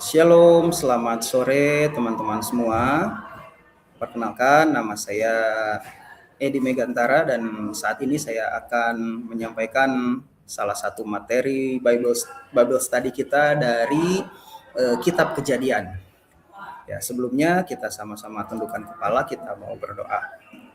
Shalom, selamat sore teman-teman semua. Perkenalkan, nama saya Edi Megantara dan saat ini saya akan menyampaikan salah satu materi Bible Study kita dari Kitab Kejadian. Ya, sebelumnya kita sama-sama tundukkan kepala, kita mau berdoa.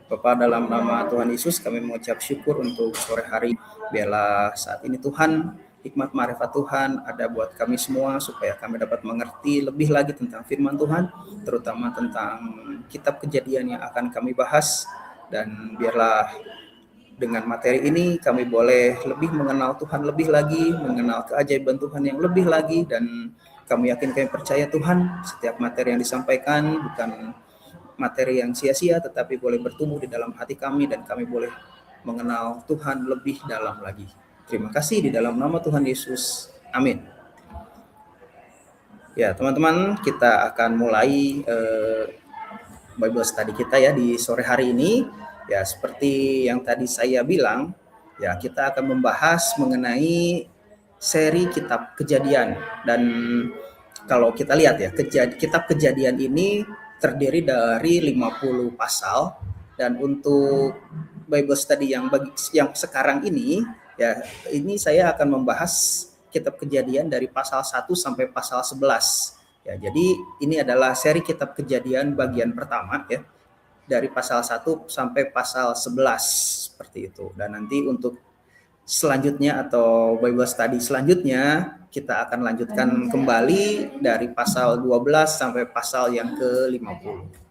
Bapa, dalam nama Tuhan Yesus kami mengucap syukur untuk sore hari. Biarlah saat ini Tuhan, hikmat marifat Tuhan ada buat kami semua supaya kami dapat mengerti lebih lagi tentang firman Tuhan, terutama tentang kitab Kejadian yang akan kami bahas. Dan biarlah dengan materi ini kami boleh lebih mengenal Tuhan lebih lagi, mengenal keajaiban Tuhan yang lebih lagi, dan kami yakin, kami percaya Tuhan, setiap materi yang disampaikan bukan materi yang sia-sia, tetapi boleh bertumbuh di dalam hati kami dan kami boleh mengenal Tuhan lebih dalam lagi. Terima kasih di dalam nama Tuhan Yesus. Amin. Ya, teman-teman, kita akan mulai Bible Study kita ya di sore hari ini. Ya, seperti yang tadi saya bilang, ya kita akan membahas mengenai seri kitab Kejadian. Dan kalau kita lihat ya, kitab Kejadian ini terdiri dari 50 pasal, dan untuk Bible Study yang sekarang ini ya, ini saya akan membahas kitab Kejadian dari pasal 1 sampai pasal 11. Ya, jadi ini adalah seri kitab Kejadian bagian pertama ya, dari pasal 1 sampai pasal 11 seperti itu. Dan nanti untuk selanjutnya atau Bible Study selanjutnya kita akan lanjutkan kembali dari pasal 12 sampai pasal yang ke-50.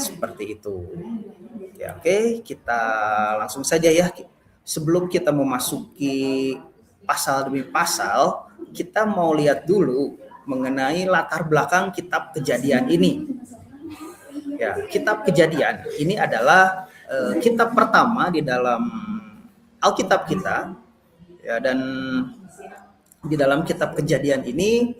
Seperti itu. Ya, oke, kita langsung saja ya. Sebelum kita memasuki pasal demi pasal, kita mau lihat dulu mengenai latar belakang kitab Kejadian ini. Ya, kitab Kejadian ini adalah kitab pertama di dalam Alkitab kita. Ya, dan di dalam kitab Kejadian ini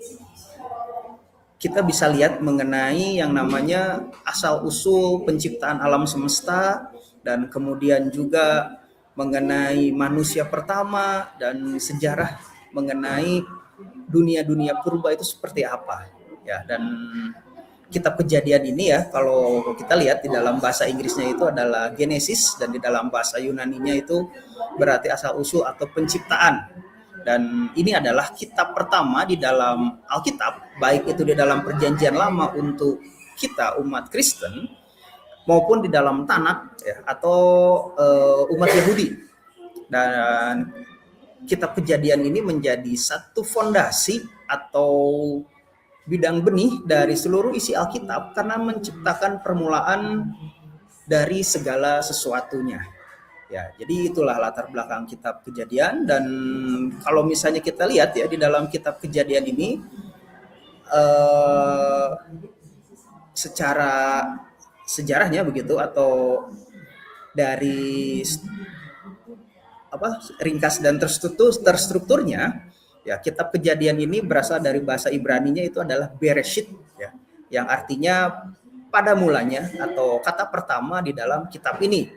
kita bisa lihat mengenai yang namanya asal-usul penciptaan alam semesta, dan kemudian juga mengenai manusia pertama dan sejarah mengenai dunia-dunia purba itu seperti apa. Ya, dan kitab Kejadian ini ya, kalau kita lihat di dalam bahasa Inggrisnya itu adalah Genesis, dan di dalam bahasa Yunaninya itu berarti asal-usul atau penciptaan. Dan ini adalah kitab pertama di dalam Alkitab, baik itu di dalam Perjanjian Lama untuk kita umat Kristen maupun di dalam Tanakh ya, atau umat Yahudi. Dan kitab Kejadian ini menjadi satu fondasi atau bidang benih dari seluruh isi Alkitab, karena menciptakan permulaan dari segala sesuatunya. Ya, jadi itulah latar belakang kitab Kejadian. Dan kalau misalnya kita lihat ya, di dalam kitab Kejadian ini secara sejarahnya begitu, atau dari ringkas dan terstrukturnya ya, kitab Kejadian ini berasal dari bahasa Ibraninya itu adalah Bereshit ya, yang artinya pada mulanya atau kata pertama di dalam kitab ini.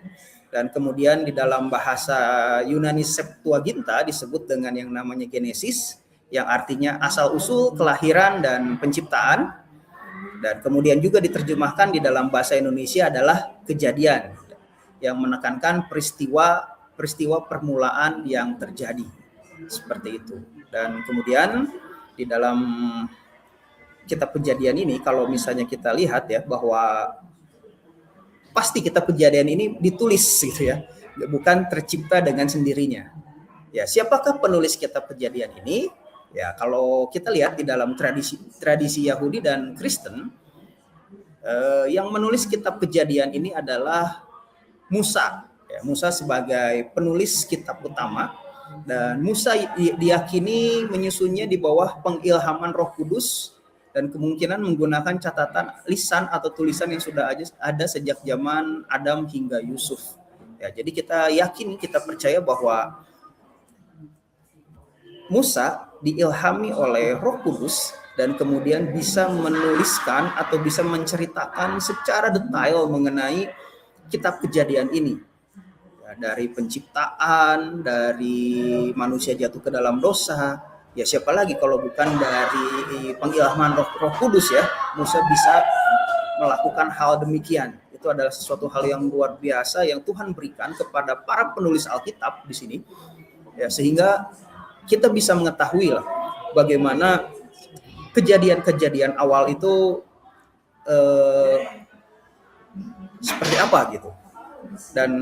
Dan kemudian di dalam bahasa Yunani Septuaginta disebut dengan yang namanya Genesis, yang artinya asal-usul, kelahiran, dan penciptaan. Dan kemudian juga diterjemahkan di dalam bahasa Indonesia adalah Kejadian, yang menekankan peristiwa permulaan yang terjadi. Seperti itu. Dan kemudian di dalam kitab Kejadian ini, kalau misalnya kita lihat ya, bahwa pasti kitab Kejadian ini ditulis gitu ya, bukan tercipta dengan sendirinya. Ya, siapakah penulis kitab Kejadian ini? Ya, kalau kita lihat di dalam tradisi Yahudi dan Kristen, yang menulis kitab Kejadian ini adalah Musa. Ya, Musa sebagai penulis kitab utama, dan Musa diyakini menyusunnya di bawah pengilhaman Roh Kudus, dan kemungkinan menggunakan catatan lisan atau tulisan yang sudah ada sejak zaman Adam hingga Yusuf. Ya, jadi kita yakin, kita percaya bahwa Musa diilhami oleh Roh Kudus dan kemudian bisa menuliskan atau bisa menceritakan secara detail mengenai kitab Kejadian ini. Ya, dari penciptaan, dari manusia jatuh ke dalam dosa, Ya siapa lagi kalau bukan dari pengilhaman Roh Kudus ya, Musa bisa melakukan hal demikian. Itu adalah sesuatu hal yang luar biasa yang Tuhan berikan kepada para penulis Alkitab di sini. Ya, sehingga kita bisa mengetahui lah bagaimana kejadian-kejadian awal itu seperti apa gitu. Dan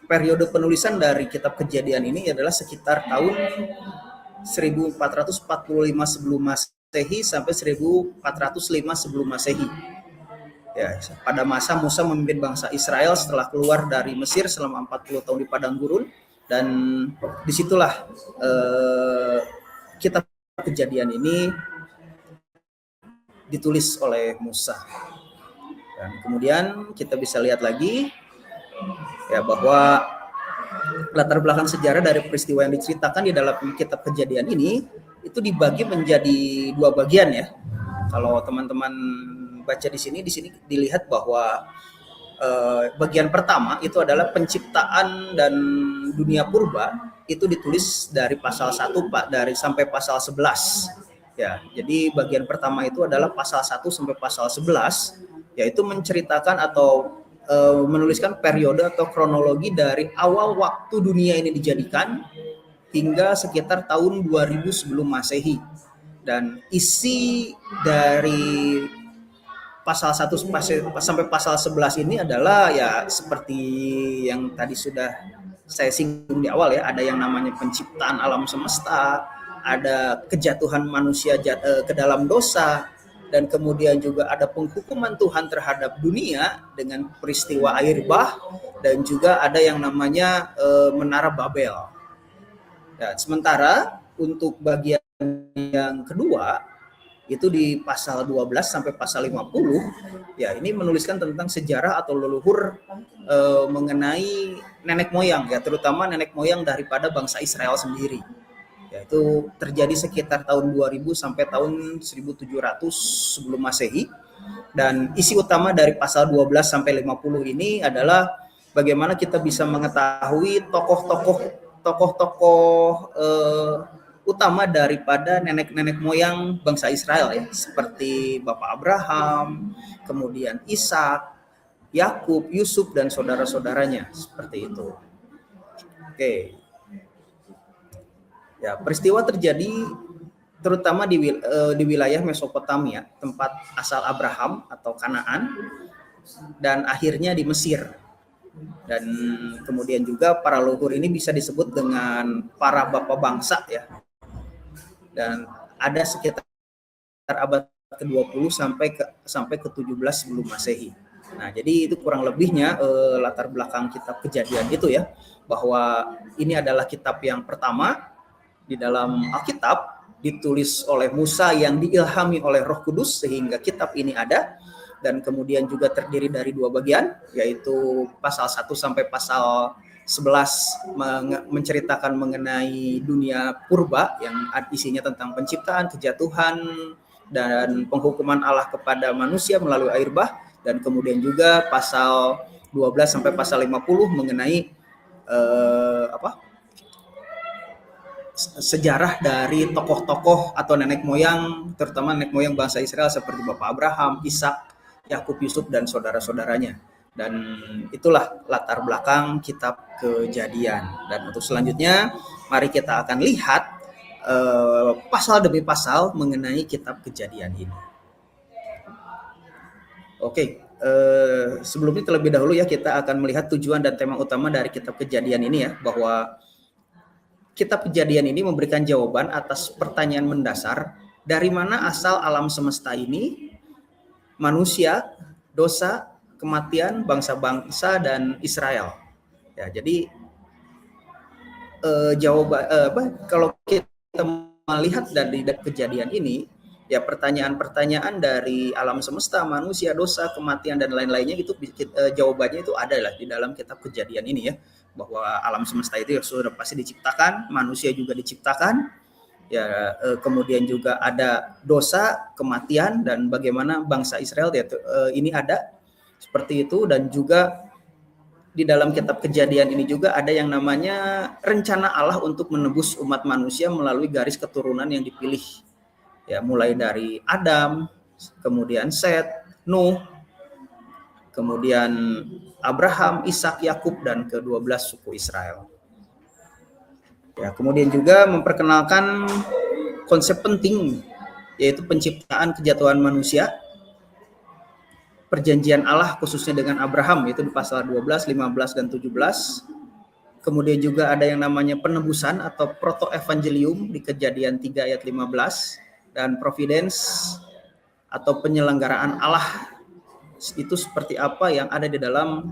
periode penulisan dari kitab Kejadian ini adalah sekitar tahun 1445 sebelum Masehi sampai 1405 sebelum Masehi. Ya, pada masa Musa memimpin bangsa Israel setelah keluar dari Mesir selama 40 tahun di padang gurun, dan disitulah kitab Kejadian ini ditulis oleh Musa. Dan kemudian kita bisa lihat lagi ya bahwa latar belakang sejarah dari peristiwa yang diceritakan di dalam kitab Kejadian ini itu dibagi menjadi dua bagian ya. Kalau teman-teman baca di sini dilihat bahwa bagian pertama itu adalah penciptaan dan dunia purba, itu ditulis dari pasal 1 dari sampai pasal 11. Ya, jadi bagian pertama itu adalah pasal 1 sampai pasal 11, yaitu menceritakan atau menuliskan periode atau kronologi dari awal waktu dunia ini dijadikan hingga sekitar tahun 2000 sebelum Masehi. Dan isi dari pasal 1 sampai pasal 11 ini adalah ya seperti yang tadi sudah saya singgung di awal ya, ada yang namanya penciptaan alam semesta, ada kejatuhan manusia ke dalam dosa, dan kemudian juga ada penghukuman Tuhan terhadap dunia dengan peristiwa air bah, dan juga ada yang namanya Menara Babel. Ya, sementara untuk bagian yang kedua itu di pasal 12 sampai pasal 50, ya ini menuliskan tentang sejarah atau leluhur mengenai nenek moyang ya, terutama nenek moyang daripada bangsa Israel sendiri. Yaitu terjadi sekitar tahun 2000 sampai tahun 1700 sebelum Masehi. Dan isi utama dari pasal 12 sampai 50 ini adalah bagaimana kita bisa mengetahui tokoh-tokoh utama daripada nenek-nenek moyang bangsa Israel ya, seperti Bapak Abraham, kemudian Ishak, Yakub, Yusuf dan saudara-saudaranya, seperti itu. Oke. Ya, peristiwa terjadi terutama di wilayah Mesopotamia, tempat asal Abraham atau Kanaan, dan akhirnya di Mesir. Dan kemudian juga para leluhur ini bisa disebut dengan para bapak bangsa ya. Dan ada sekitar abad ke-20 sampai ke-17 sebelum Masehi. Nah, jadi itu kurang lebihnya latar belakang kitab Kejadian itu ya, bahwa ini adalah kitab yang pertama di dalam Alkitab, ditulis oleh Musa yang diilhami oleh Roh Kudus sehingga kitab ini ada, dan kemudian juga terdiri dari dua bagian, yaitu pasal 1 sampai pasal 11 menceritakan mengenai dunia purba yang isinya tentang penciptaan, kejatuhan, dan penghukuman Allah kepada manusia melalui air bah, dan kemudian juga pasal 12 sampai pasal 50 mengenai sejarah dari tokoh-tokoh atau nenek moyang, terutama nenek moyang bangsa Israel seperti Bapak Abraham, Ishak, Yakub, Yusuf dan saudara-saudaranya. Dan itulah latar belakang kitab Kejadian. Dan untuk selanjutnya mari kita akan lihat pasal demi pasal mengenai kitab Kejadian ini. Oke, sebelumnya terlebih dahulu ya kita akan melihat tujuan dan tema utama dari kitab Kejadian ini ya, bahwa kitab Kejadian ini memberikan jawaban atas pertanyaan mendasar, dari mana asal alam semesta ini, manusia, dosa, kematian, bangsa-bangsa dan Israel. Ya, jadi kalau kita melihat dari Kejadian ini, ya pertanyaan-pertanyaan dari alam semesta, manusia, dosa, kematian dan lain-lainnya itu jawabannya itu ada lah di dalam kitab Kejadian ini ya, bahwa alam semesta itu ya sudah pasti diciptakan, manusia juga diciptakan, ya kemudian juga ada dosa, kematian dan bagaimana bangsa Israel ya ini ada seperti itu, dan juga di dalam kitab Kejadian ini juga ada yang namanya rencana Allah untuk menebus umat manusia melalui garis keturunan yang dipilih. Ya, mulai dari Adam, kemudian Set, Nuh, kemudian Abraham, Ishak, Yakub, dan ke-12 suku Israel. Ya, kemudian juga memperkenalkan konsep penting, yaitu penciptaan kejatuhan manusia, perjanjian Allah khususnya dengan Abraham, yaitu di pasal 12, 15, dan 17. Kemudian juga ada yang namanya penebusan atau proto-evangelium di Kejadian 3 ayat 15, dan providence atau penyelenggaraan Allah itu seperti apa yang ada di dalam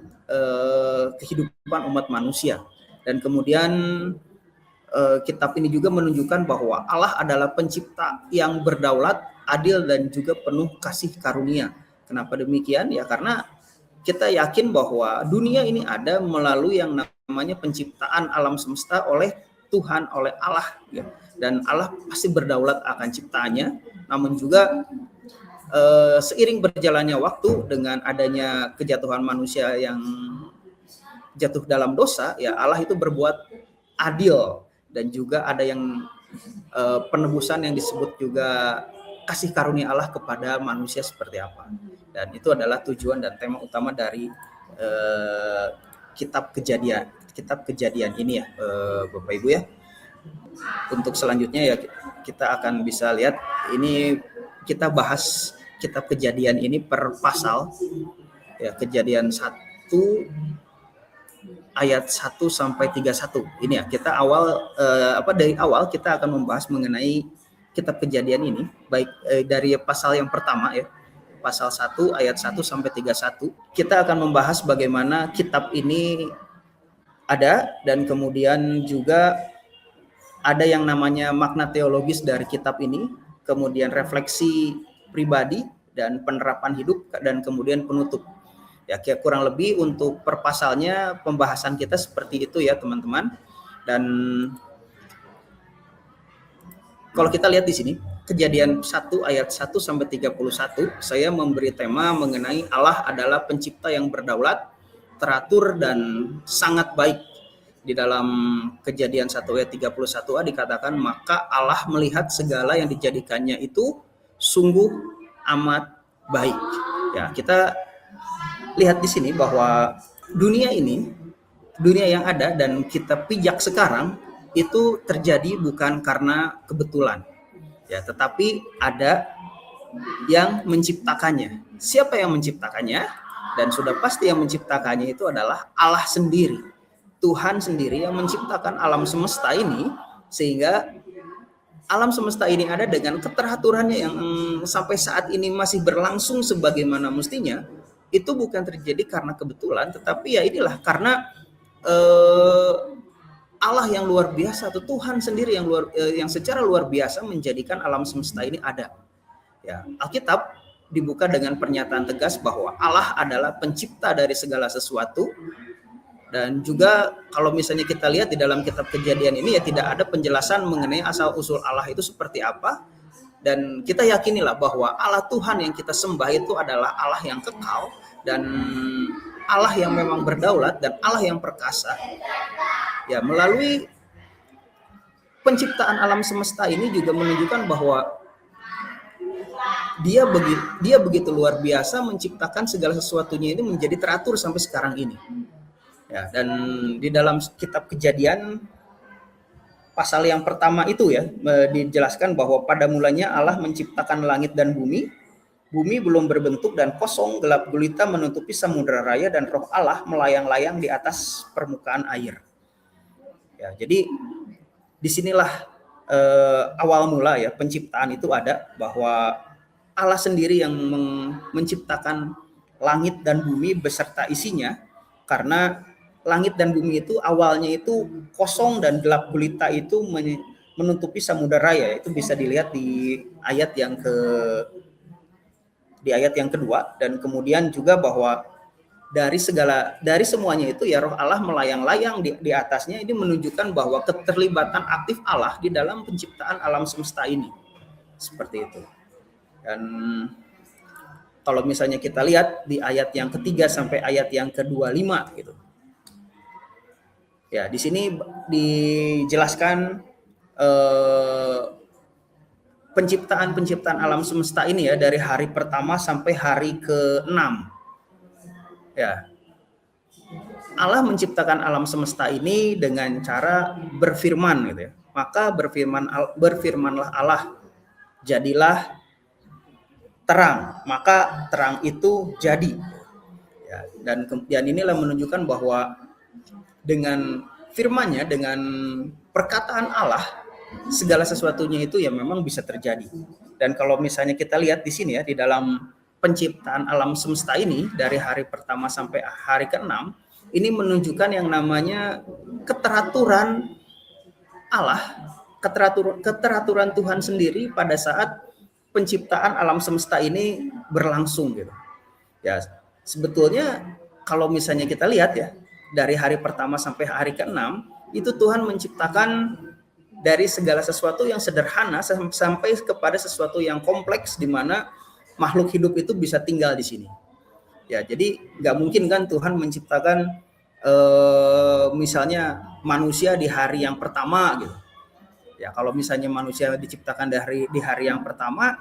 kehidupan umat manusia. Dan kemudian kitab ini juga menunjukkan bahwa Allah adalah pencipta yang berdaulat, adil, dan juga penuh kasih karunia. Kenapa demikian? Ya karena kita yakin bahwa dunia ini ada melalui yang namanya penciptaan alam semesta oleh Tuhan, oleh Allah. Ya. Dan Allah pasti berdaulat akan ciptaannya, namun juga seiring berjalannya waktu dengan adanya kejatuhan manusia yang jatuh dalam dosa, ya Allah itu berbuat adil, dan juga ada yang penebusan yang disebut juga kasih karunia Allah kepada manusia seperti apa. Dan itu adalah tujuan dan tema utama dari kitab kejadian ini ya, Bapak Ibu ya. Untuk selanjutnya ya kita akan bisa lihat, ini kita bahas kitab Kejadian ini per pasal ya. Kejadian 1 ayat 1 sampai 31. Ini ya, kita dari awal kita akan membahas mengenai kitab Kejadian ini, baik dari pasal yang pertama ya, pasal 1 ayat 1 sampai 31. Kita akan membahas bagaimana kitab ini ada, dan kemudian juga ada yang namanya makna teologis dari kitab ini, kemudian refleksi pribadi dan penerapan hidup, dan kemudian penutup. Ya, kurang lebih untuk per pasalnya pembahasan kita seperti itu ya, teman-teman. Dan kalau kita lihat di sini, Kejadian 1 ayat 1 sampai 31, saya memberi tema mengenai Allah adalah pencipta yang berdaulat, teratur, dan sangat baik. Di dalam Kejadian 1 ayat 31a dikatakan, maka Allah melihat segala yang dijadikannya itu sungguh amat baik. Ya, kita lihat di sini bahwa dunia ini, dunia yang ada dan kita pijak sekarang, itu terjadi bukan karena kebetulan. Ya, tetapi ada yang menciptakannya. Siapa yang menciptakannya? Dan sudah pasti yang menciptakannya itu adalah Allah sendiri. Tuhan sendiri yang menciptakan alam semesta ini, sehingga alam semesta ini ada dengan keteraturannya yang sampai saat ini masih berlangsung sebagaimana mestinya. Itu bukan terjadi karena kebetulan, tetapi ya inilah karena Allah yang luar biasa, atau Tuhan sendiri yang secara luar biasa menjadikan alam semesta ini ada. Ya, Alkitab dibuka dengan pernyataan tegas bahwa Allah adalah pencipta dari segala sesuatu. Dan juga kalau misalnya kita lihat di dalam kitab Kejadian ini ya, tidak ada penjelasan mengenai asal usul Allah itu seperti apa. Dan kita yakinilah bahwa Allah Tuhan yang kita sembah itu adalah Allah yang kekal, dan Allah yang memang berdaulat, dan Allah yang perkasa. Ya, melalui penciptaan alam semesta ini juga menunjukkan bahwa dia begitu luar biasa menciptakan segala sesuatunya ini menjadi teratur sampai sekarang ini. Ya, dan di dalam kitab Kejadian pasal yang pertama itu ya, dijelaskan bahwa pada mulanya Allah menciptakan langit dan bumi. Bumi belum berbentuk dan kosong, gelap gulita menutupi samudera raya, dan roh Allah melayang-layang di atas permukaan air. Ya, jadi disinilah awal mula ya penciptaan itu ada, bahwa Allah sendiri yang menciptakan langit dan bumi beserta isinya, karena langit dan bumi itu awalnya itu kosong dan gelap gulita itu menutupi samudera raya. Itu bisa dilihat di ayat yang kedua. Dan kemudian juga bahwa dari semuanya itu ya roh Allah melayang-layang di atasnya. Ini menunjukkan bahwa keterlibatan aktif Allah di dalam penciptaan alam semesta ini. Seperti itu. Dan kalau misalnya kita lihat di ayat yang ketiga sampai ayat yang ke-25 gitu, Ya, di sini dijelaskan eh, penciptaan alam semesta ini ya dari hari pertama sampai hari ke-6. Ya, Allah menciptakan alam semesta ini dengan cara berfirman gitu ya. Maka berfirmanlah Allah, jadilah terang, maka terang itu jadi. Ya, dan inilah menunjukkan bahwa dengan firman-Nya, dengan perkataan Allah, segala sesuatunya itu ya memang bisa terjadi. Dan kalau misalnya kita lihat di sini ya, di dalam penciptaan alam semesta ini dari hari pertama sampai hari ke-6, ini menunjukkan yang namanya keteraturan Allah, keteraturan Tuhan sendiri pada saat penciptaan alam semesta ini berlangsung gitu. Ya, sebetulnya kalau misalnya kita lihat ya, dari hari pertama sampai hari ke-6, itu Tuhan menciptakan dari segala sesuatu yang sederhana sampai kepada sesuatu yang kompleks di mana makhluk hidup itu bisa tinggal di sini. Ya, jadi nggak mungkin kan Tuhan menciptakan misalnya manusia di hari yang pertama gitu. Ya, kalau misalnya manusia diciptakan di hari yang pertama,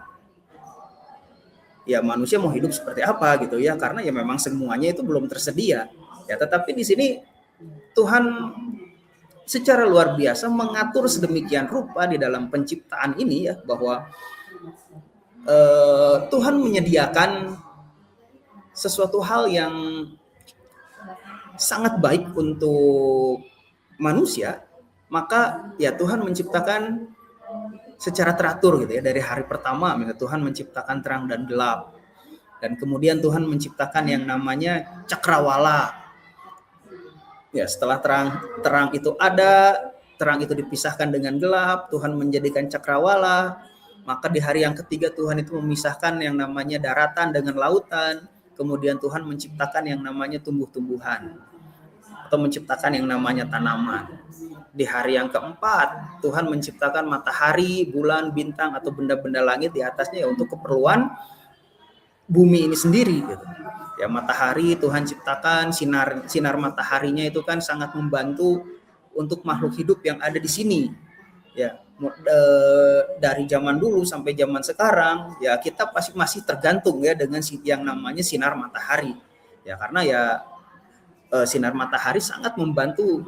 ya manusia mau hidup seperti apa gitu ya, karena ya memang semuanya itu belum tersedia. Ya, tetapi di sini Tuhan secara luar biasa mengatur sedemikian rupa di dalam penciptaan ini ya, bahwa Tuhan menyediakan sesuatu hal yang sangat baik untuk manusia. Maka ya Tuhan menciptakan secara teratur gitu ya, dari hari pertama Tuhan menciptakan terang dan gelap, dan kemudian Tuhan menciptakan yang namanya cakrawala. Ya, setelah terang itu ada, terang itu dipisahkan dengan gelap, Tuhan menjadikan cakrawala. Maka di hari yang ketiga Tuhan itu memisahkan yang namanya daratan dengan lautan. Kemudian Tuhan menciptakan yang namanya tumbuh-tumbuhan atau menciptakan yang namanya tanaman. Di hari yang keempat Tuhan menciptakan matahari, bulan, bintang atau benda-benda langit di atasnya ya, untuk keperluan bumi ini sendiri gitu. Ya, matahari Tuhan ciptakan, sinar mataharinya itu kan sangat membantu untuk makhluk hidup yang ada di sini. Ya, dari zaman dulu sampai zaman sekarang ya kita pasti masih tergantung ya dengan yang namanya sinar matahari. Ya, karena ya sinar matahari sangat membantu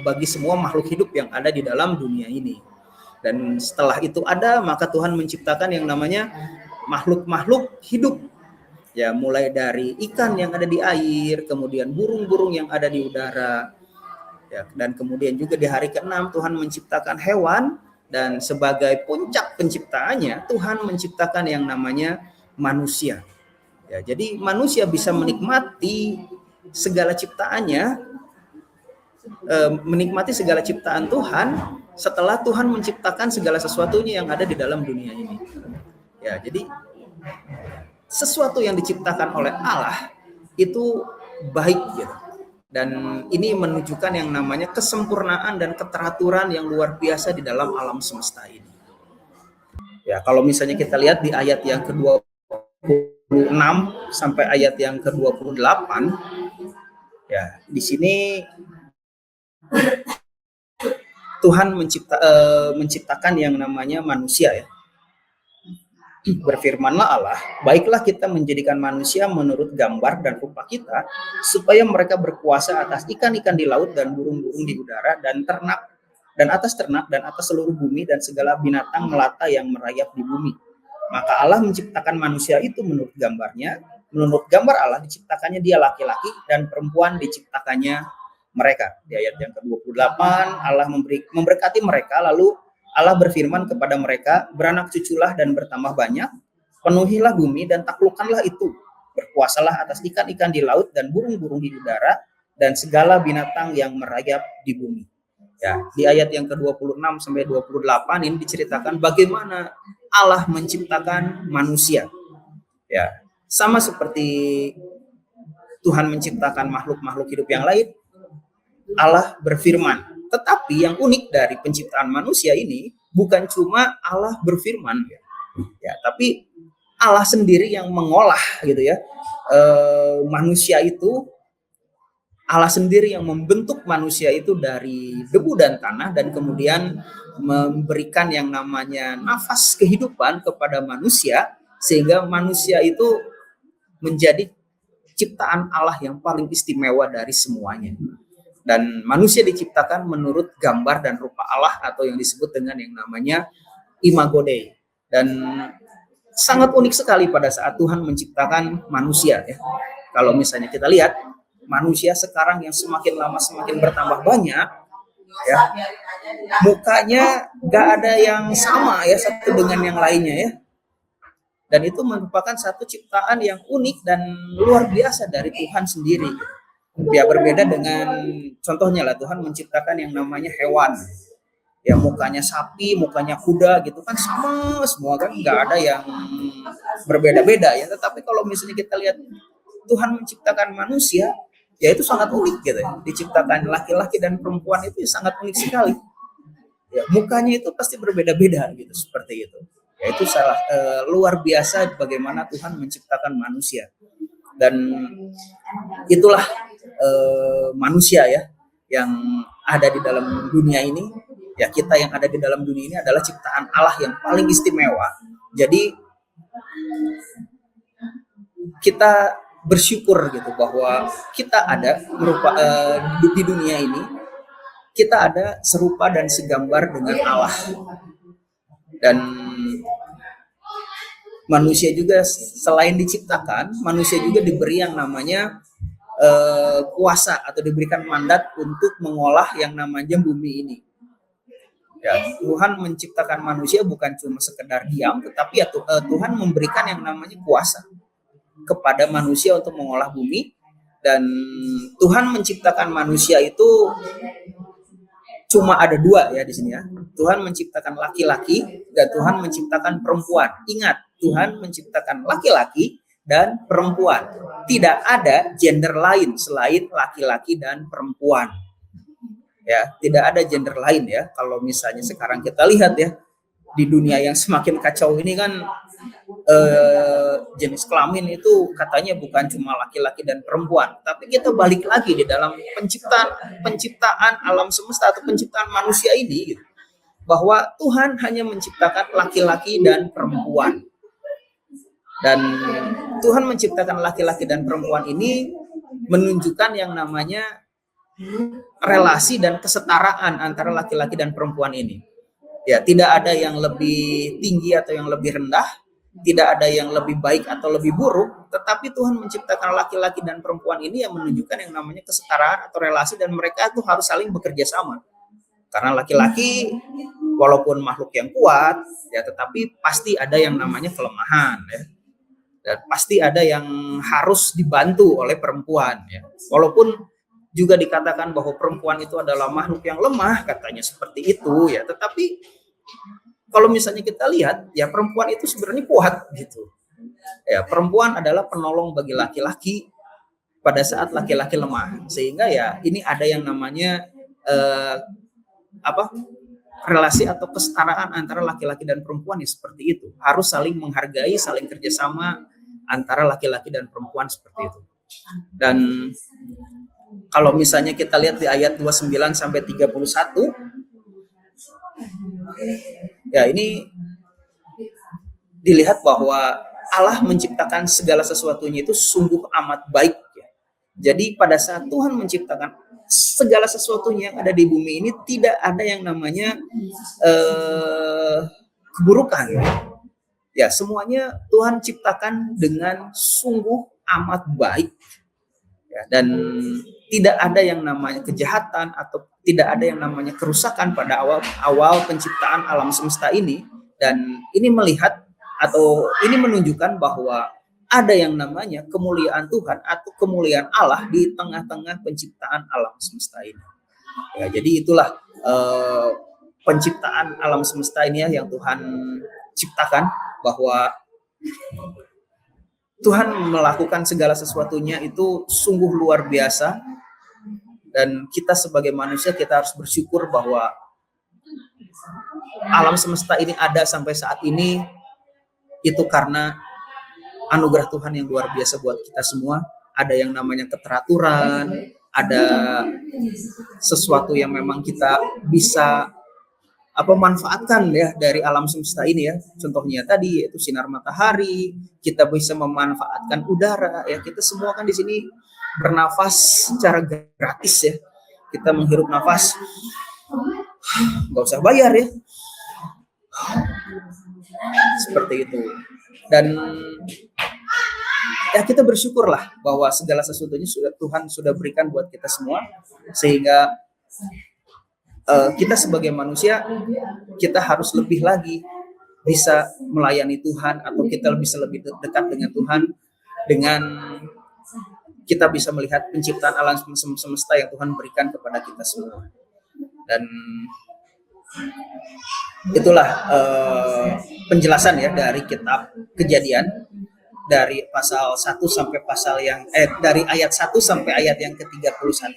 bagi semua makhluk hidup yang ada di dalam dunia ini. Dan setelah itu ada, maka Tuhan menciptakan yang namanya makhluk-makhluk hidup. Ya, mulai dari ikan yang ada di air, kemudian burung-burung yang ada di udara. Ya, dan kemudian juga di hari ke-6 Tuhan menciptakan hewan, dan sebagai puncak penciptaannya Tuhan menciptakan yang namanya manusia. Ya, jadi manusia bisa menikmati segala ciptaannya, menikmati segala ciptaan Tuhan setelah Tuhan menciptakan segala sesuatunya yang ada di dalam dunia ini. Ya, jadi sesuatu yang diciptakan oleh Allah itu baik gitu. Dan ini menunjukkan yang namanya kesempurnaan dan keteraturan yang luar biasa di dalam alam semesta ini. Ya, kalau misalnya kita lihat di ayat yang ke-26 sampai ayat yang ke-28, ya, di sini Tuhan menciptakan yang namanya manusia ya. Berfirmanlah Allah, baiklah kita menjadikan manusia menurut gambar dan rupa kita, supaya mereka berkuasa atas ikan-ikan di laut dan burung-burung di udara dan ternak dan atas seluruh bumi dan segala binatang melata yang merayap di bumi. Maka Allah menciptakan manusia itu menurut gambarnya, menurut gambar Allah diciptakannya dia laki-laki dan perempuan diciptakannya mereka. Di ayat yang ke-28 Allah memberkati mereka, lalu Allah berfirman kepada mereka, beranak cuculah dan bertambah banyak, penuhilah bumi dan taklukkanlah itu, berkuasalah atas ikan-ikan di laut dan burung-burung di udara dan segala binatang yang merayap di bumi. Ya, di ayat yang ke-26 sampai 28 ini diceritakan bagaimana Allah menciptakan manusia. Ya, sama seperti Tuhan menciptakan makhluk-makhluk hidup yang lain, Allah berfirman. Tetapi yang unik dari penciptaan manusia ini bukan cuma Allah berfirman ya, tapi Allah sendiri yang mengolah gitu ya, manusia itu Allah sendiri yang membentuk manusia itu dari debu dan tanah dan kemudian memberikan yang namanya nafas kehidupan kepada manusia sehingga manusia itu menjadi ciptaan Allah yang paling istimewa dari semuanya. Dan manusia diciptakan menurut gambar dan rupa Allah atau yang disebut dengan yang namanya imago Dei. Dan sangat unik sekali pada saat Tuhan menciptakan manusia ya. Kalau misalnya kita lihat manusia sekarang yang semakin lama semakin bertambah banyak ya, mukanya gak ada yang sama ya satu dengan yang lainnya ya, dan itu merupakan satu ciptaan yang unik dan luar biasa dari Tuhan sendiri ya. Berbeda dengan contohnya lah Tuhan menciptakan yang namanya hewan ya, mukanya sapi, mukanya kuda gitu kan sama semua kan, nggak ada yang berbeda-beda ya. Tetapi kalau misalnya kita lihat Tuhan menciptakan manusia ya itu sangat unik gitu ya. Diciptakan laki-laki dan perempuan itu sangat unik sekali ya, mukanya itu pasti berbeda-beda gitu, seperti itu ya. Itu luar biasa bagaimana Tuhan menciptakan manusia. Dan itulah manusia ya yang ada di dalam dunia ini ya. Kita yang ada di dalam dunia ini adalah ciptaan Allah yang paling istimewa. Jadi kita bersyukur gitu bahwa kita ada di dunia ini, kita ada serupa dan segambar dengan Allah. Dan manusia juga selain diciptakan, manusia juga diberi yang namanya kuasa atau diberikan mandat untuk mengolah yang namanya bumi ini. Ya, Tuhan menciptakan manusia bukan cuma sekedar diam, tetapi ya Tuhan memberikan yang namanya kuasa kepada manusia untuk mengolah bumi. Dan Tuhan menciptakan manusia itu cuma ada dua ya di sini ya. Tuhan menciptakan laki-laki dan Tuhan menciptakan perempuan. Ingat, Tuhan menciptakan laki-laki dan perempuan. Tidak ada gender lain selain laki-laki dan perempuan. Ya, tidak ada gender lain ya. Kalau misalnya sekarang kita lihat ya, di dunia yang semakin kacau ini kan jenis kelamin itu katanya bukan cuma laki-laki dan perempuan, tapi kita balik lagi di dalam penciptaan alam semesta atau penciptaan manusia ini gitu, bahwa Tuhan hanya menciptakan laki-laki dan perempuan. Dan Tuhan menciptakan laki-laki dan perempuan ini menunjukkan yang namanya relasi dan kesetaraan antara laki-laki dan perempuan ini. Ya, tidak ada yang lebih tinggi atau yang lebih rendah, tidak ada yang lebih baik atau lebih buruk, tetapi Tuhan menciptakan laki-laki dan perempuan ini yang menunjukkan yang namanya kesetaraan atau relasi, dan mereka itu harus saling bekerja sama. Karena laki-laki walaupun makhluk yang kuat ya, tetapi pasti ada yang namanya kelemahan ya. Dan pasti ada yang harus dibantu oleh perempuan ya. Walaupun juga dikatakan bahwa perempuan itu adalah makhluk yang lemah, katanya seperti itu ya, tetapi kalau misalnya kita lihat ya perempuan itu sebenarnya kuat gitu. Ya, perempuan adalah penolong bagi laki-laki pada saat laki-laki lemah. Sehingga ya ini ada yang namanya relasi atau kesetaraan antara laki-laki dan perempuan ya, seperti itu. Harus saling menghargai, saling kerjasama antara laki-laki dan perempuan, seperti itu. Dan kalau misalnya kita lihat di ayat 29 sampai 31 ya, ini dilihat bahwa Allah menciptakan segala sesuatunya itu sungguh amat baik ya. Jadi pada saat Tuhan menciptakan segala sesuatunya yang ada di bumi ini, tidak ada yang namanya keburukan. Ya, semuanya Tuhan ciptakan dengan sungguh amat baik. Ya, dan tidak ada yang namanya kejahatan atau tidak ada yang namanya kerusakan pada awal penciptaan alam semesta ini. Dan ini melihat atau ini menunjukkan bahwa ada yang namanya kemuliaan Tuhan atau kemuliaan Allah di tengah-tengah penciptaan alam semesta ini. Ya, jadi itulah penciptaan alam semesta ini ya, yang Tuhan ciptakan, bahwa Tuhan melakukan segala sesuatunya itu sungguh luar biasa. Dan kita sebagai manusia, kita harus bersyukur bahwa alam semesta ini ada sampai saat ini, itu karena anugerah Tuhan yang luar biasa buat kita semua. Ada yang namanya keteraturan, ada sesuatu yang memang kita bisa manfaatkan ya dari alam semesta ini ya. Contohnya tadi yaitu sinar matahari, kita bisa memanfaatkan udara ya. Kita semua kan di sini bernafas secara gratis ya. Kita menghirup nafas nggak usah bayar ya. Seperti itu. Dan ya kita bersyukurlah bahwa segala sesuatunya Tuhan sudah berikan buat kita semua, sehingga kita sebagai manusia kita harus lebih lagi bisa melayani Tuhan, atau kita bisa lebih dekat dengan Tuhan dengan kita bisa melihat penciptaan alam semesta yang Tuhan berikan kepada kita semua. Dan itulah penjelasan ya dari kitab Kejadian, dari pasal 1 sampai pasal yang dari ayat 1 sampai ayat yang ke-31.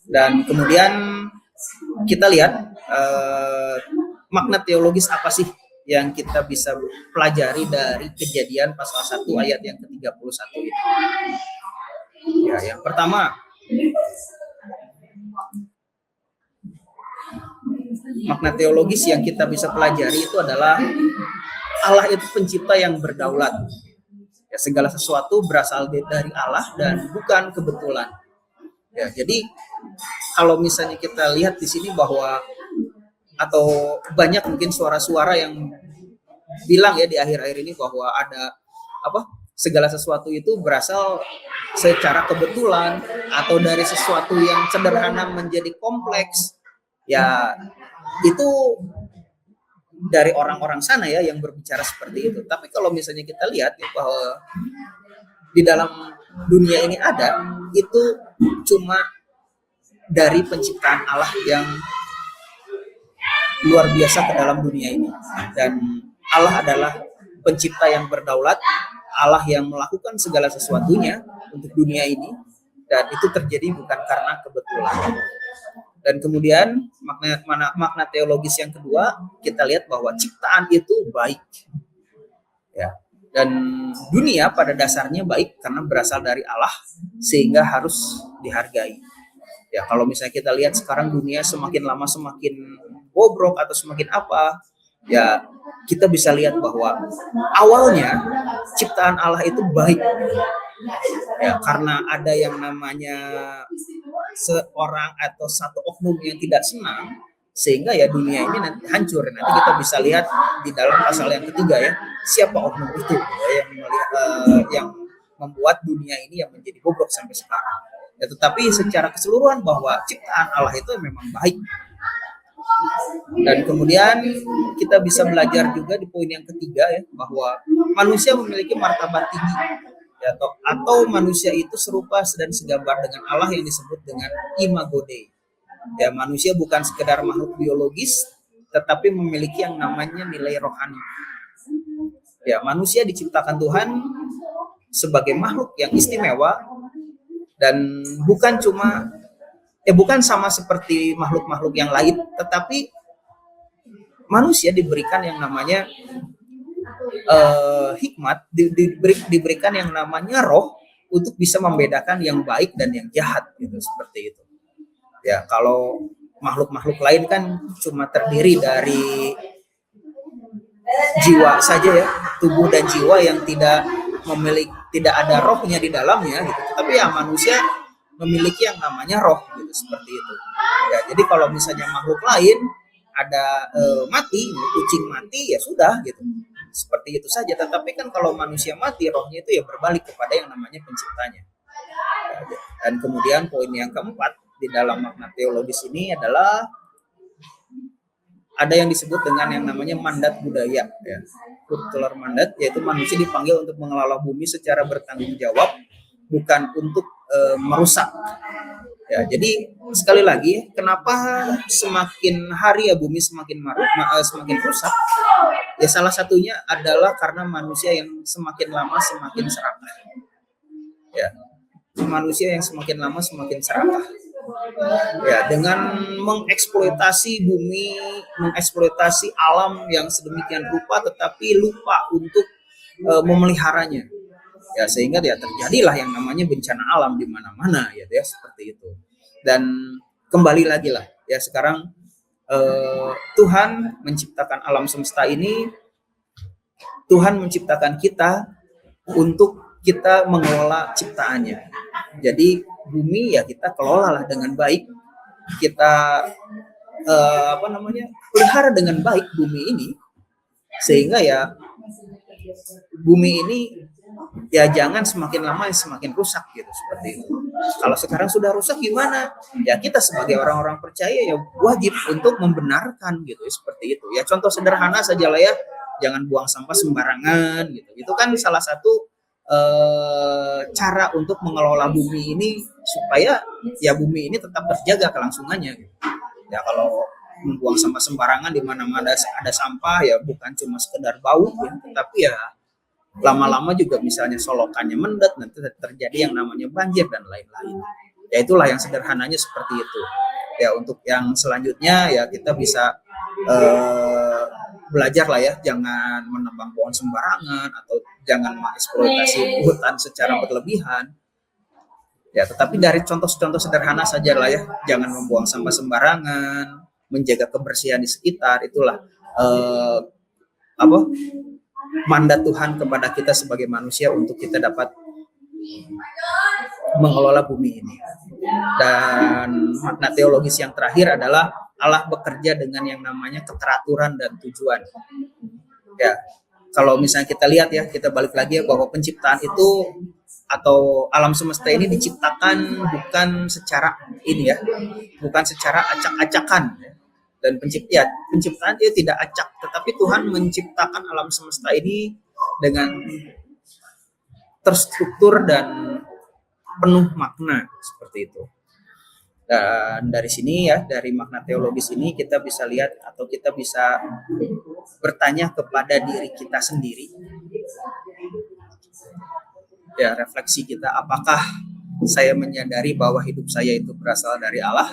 Dan kemudian kita lihat makna teologis apa sih yang kita bisa pelajari dari Kejadian pasal 1 ayat yang ke-31 itu. Ya, yang pertama, makna teologis yang kita bisa pelajari itu adalah Allah itu pencipta yang berdaulat. Ya, segala sesuatu berasal dari Allah dan bukan kebetulan. Ya, jadi kalau misalnya kita lihat di sini bahwa atau banyak mungkin suara-suara yang bilang ya di akhir-akhir ini bahwa ada segala sesuatu itu berasal secara kebetulan atau dari sesuatu yang sederhana menjadi kompleks. Ya, itu dari orang-orang sana ya yang berbicara seperti itu. Tapi kalau misalnya kita lihat ya, bahwa di dalam dunia ini ada, itu cuma dari penciptaan Allah yang luar biasa ke dalam dunia ini. Dan Allah adalah pencipta yang berdaulat, Allah yang melakukan segala sesuatunya untuk dunia ini, dan itu terjadi bukan karena kebetulan. Dan kemudian makna teologis yang kedua, kita lihat bahwa ciptaan itu baik. Ya. Dan dunia pada dasarnya baik karena berasal dari Allah, sehingga harus dihargai. Ya, kalau misalnya kita lihat sekarang dunia semakin lama semakin bobrok atau semakin apa, ya kita bisa lihat bahwa awalnya ciptaan Allah itu baik. Ya, karena ada yang namanya seorang atau satu oknum yang tidak senang, sehingga ya dunia ini nanti hancur. Nanti kita bisa lihat di dalam pasal yang ketiga ya, siapa oknum itu ya, yang membuat dunia ini yang menjadi bobrok sampai sekarang. Ya, tetapi secara keseluruhan bahwa ciptaan Allah itu memang baik. Dan kemudian kita bisa belajar juga di poin yang ketiga ya, bahwa manusia memiliki martabat tinggi ya, atau manusia itu serupa dan segambar dengan Allah yang disebut dengan imago Dei. Ya, manusia bukan sekedar makhluk biologis, tetapi memiliki yang namanya nilai rohani. Ya, manusia diciptakan Tuhan sebagai makhluk yang istimewa, dan bukan sama seperti makhluk-makhluk yang lain, tetapi manusia diberikan yang namanya hikmat, diberikan yang namanya roh untuk bisa membedakan yang baik dan yang jahat gitu, seperti itu. Ya, kalau makhluk-makhluk lain kan cuma terdiri dari jiwa saja ya, tubuh dan jiwa yang tidak ada rohnya di dalamnya gitu. Tapi ya manusia memiliki yang namanya roh gitu, seperti itu. Ya, jadi kalau misalnya makhluk lain ada mati, kucing mati, ya sudah gitu. Seperti itu saja. Tetapi kan kalau manusia mati, rohnya itu ya berbalik kepada yang namanya penciptanya. Ya, dan kemudian poin yang keempat di dalam makna teologis ini adalah ada yang disebut dengan yang namanya mandat budaya ya. Cultural mandat, yaitu manusia dipanggil untuk mengelola bumi secara bertanggung jawab, bukan untuk merusak. Ya, jadi sekali lagi, kenapa semakin hari ya bumi semakin rusak? Ya, salah satunya adalah karena manusia yang semakin lama semakin serakah. Ya, manusia yang semakin lama semakin serakah. Ya, dengan mengeksploitasi bumi, mengeksploitasi alam yang sedemikian rupa, tetapi lupa untuk memeliharanya. Ya sehingga ya terjadilah yang namanya bencana alam di mana-mana ya, seperti itu. Dan kembali lagi lah ya, sekarang Tuhan menciptakan alam semesta ini, Tuhan menciptakan kita untuk kita mengelola ciptaannya. Jadi bumi ya kita kelolalah dengan baik, kita pelihara dengan baik bumi ini, sehingga ya bumi ini ya jangan semakin lama semakin rusak gitu, seperti itu. Kalau sekarang sudah rusak gimana? Ya kita sebagai orang-orang percaya ya wajib untuk membenarkan gitu, seperti itu. Ya contoh sederhana saja lah ya, jangan buang sampah sembarangan gitu. Itu kan salah satu cara untuk mengelola bumi ini supaya ya bumi ini tetap terjaga kelangsungannya gitu. Ya kalau membuang sampah sembarangan di mana-mana ada sampah ya bukan cuma sekedar bau ya, tapi ya lama-lama juga misalnya solokannya mendet, nanti terjadi yang namanya banjir dan lain-lain. Ya itulah yang sederhananya seperti itu. Ya untuk yang selanjutnya ya kita bisa belajar lah ya, jangan menebang pohon sembarangan atau jangan mengeksploitasi hutan secara berlebihan. Ya, tetapi dari contoh-contoh sederhana saja lah ya, jangan membuang sampah sembarangan, menjaga kebersihan di sekitar, itulah mandat Tuhan kepada kita sebagai manusia untuk kita dapat mengelola bumi ini. Dan makna teologis yang terakhir adalah Allah bekerja dengan yang namanya keteraturan dan tujuan. Ya, kalau misalnya kita lihat ya, kita balik lagi ya, bahwa penciptaan itu atau alam semesta ini diciptakan bukan secara ini ya, bukan secara acak-acakan. Dan penciptaan itu tidak acak, tetapi Tuhan menciptakan alam semesta ini dengan terstruktur dan penuh makna, seperti itu. Dan dari sini ya, dari makna teologis ini kita bisa lihat atau kita bisa bertanya kepada diri kita sendiri. Ya, refleksi kita, apakah saya menyadari bahwa hidup saya itu berasal dari Allah?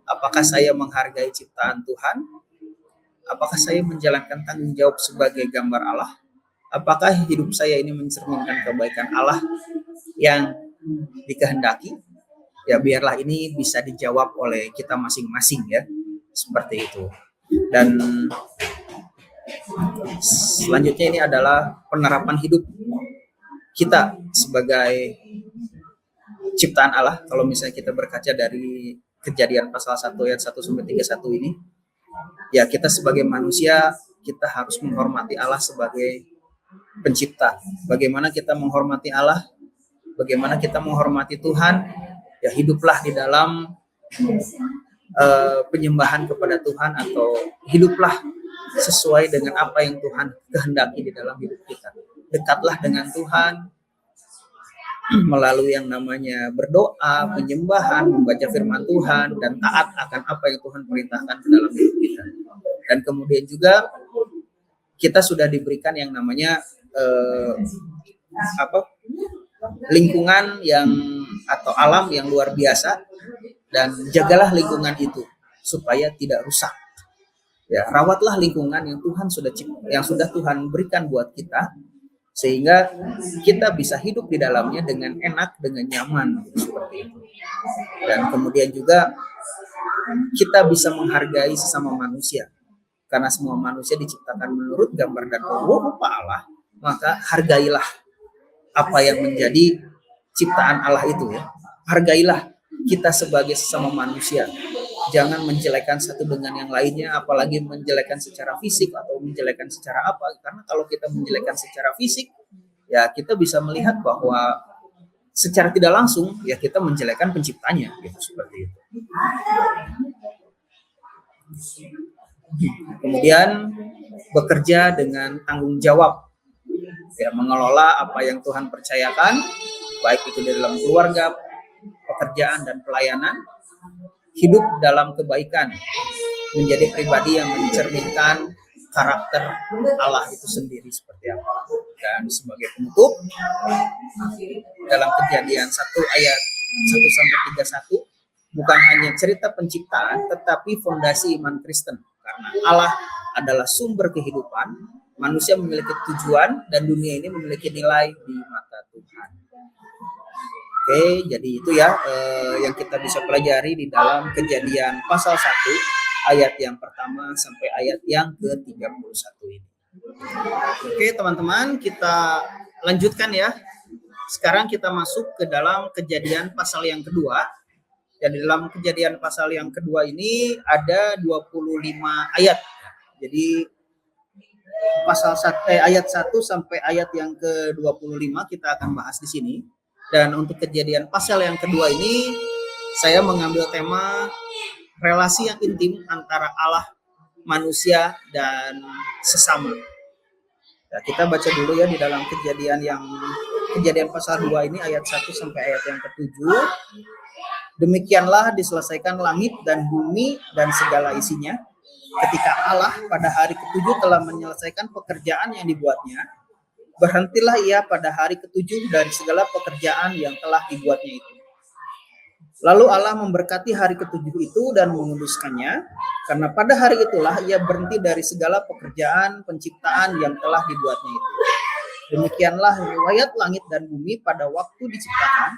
Apakah saya menghargai ciptaan Tuhan? Apakah saya menjalankan tanggung jawab sebagai gambar Allah? Apakah hidup saya ini mencerminkan kebaikan Allah yang dikehendaki? Ya biarlah ini bisa dijawab oleh kita masing-masing ya, seperti itu. Dan selanjutnya ini adalah penerapan hidup kita sebagai ciptaan Allah. Kalau misalnya kita berkaca dari Kejadian pasal 1 ayat 1 sampai 31 ini, ya kita sebagai manusia kita harus menghormati Allah sebagai pencipta. Bagaimana kita menghormati Allah? Bagaimana kita menghormati Tuhan? Ya hiduplah di dalam penyembahan kepada Tuhan, atau hiduplah sesuai dengan apa yang Tuhan kehendaki di dalam hidup kita. Dekatlah dengan Tuhan melalui yang namanya berdoa, penyembahan, membaca firman Tuhan, dan taat akan apa yang Tuhan perintahkan ke dalam hidup kita. Dan kemudian juga kita sudah diberikan yang namanya lingkungan yang atau alam yang luar biasa, dan jagalah lingkungan itu supaya tidak rusak. Ya, rawatlah lingkungan yang sudah Tuhan berikan buat kita, sehingga kita bisa hidup di dalamnya dengan enak, dengan nyaman, seperti itu. Dan kemudian juga kita bisa menghargai sesama manusia, karena semua manusia diciptakan menurut gambar dan rupa Allah. Maka hargailah apa yang menjadi ciptaan Allah itu ya. Hargailah kita sebagai sesama manusia. Jangan menjelekan satu dengan yang lainnya, apalagi menjelekan secara fisik atau menjelekan secara apa. Karena kalau kita menjelekan secara fisik, ya kita bisa melihat bahwa secara tidak langsung ya kita menjelekan penciptanya, gitu, seperti itu. Kemudian bekerja dengan tanggung jawab, ya, mengelola apa yang Tuhan percayakan, baik itu di dalam keluarga, pekerjaan, dan pelayanan. Hidup dalam kebaikan, menjadi pribadi yang mencerminkan karakter Allah itu sendiri seperti apa. Dan sebagai penutup, dalam Kejadian 1 ayat 1 sampai 31, bukan hanya cerita penciptaan, tetapi fondasi iman Kristen. Karena Allah adalah sumber kehidupan, manusia memiliki tujuan dan dunia ini memiliki nilai di mata Tuhan. Oke, jadi itu ya yang kita bisa pelajari di dalam Kejadian pasal 1 ayat yang pertama sampai ayat yang ke-31 ini. Oke, teman-teman, kita lanjutkan ya. Sekarang kita masuk ke dalam Kejadian pasal yang kedua. Dan di dalam Kejadian pasal yang kedua ini ada 25 ayat. Jadi ayat 1 sampai ayat yang ke-25 kita akan bahas di sini. Dan untuk Kejadian pasal yang kedua ini saya mengambil tema relasi yang intim antara Allah, manusia, dan sesama. Ya, kita baca dulu ya di dalam Kejadian pasal 2 ini ayat 1 sampai ayat yang ke-7. Demikianlah diselesaikan langit dan bumi dan segala isinya. Ketika Allah pada hari ke-7 telah menyelesaikan pekerjaan yang dibuatnya, berhentilah ia pada hari ke-7 dari segala pekerjaan yang telah dibuatnya itu. Lalu Allah memberkati hari ke-7 itu dan menguduskannya, karena pada hari itulah ia berhenti dari segala pekerjaan penciptaan yang telah dibuatnya itu. Demikianlah riwayat langit dan bumi pada waktu diciptakan.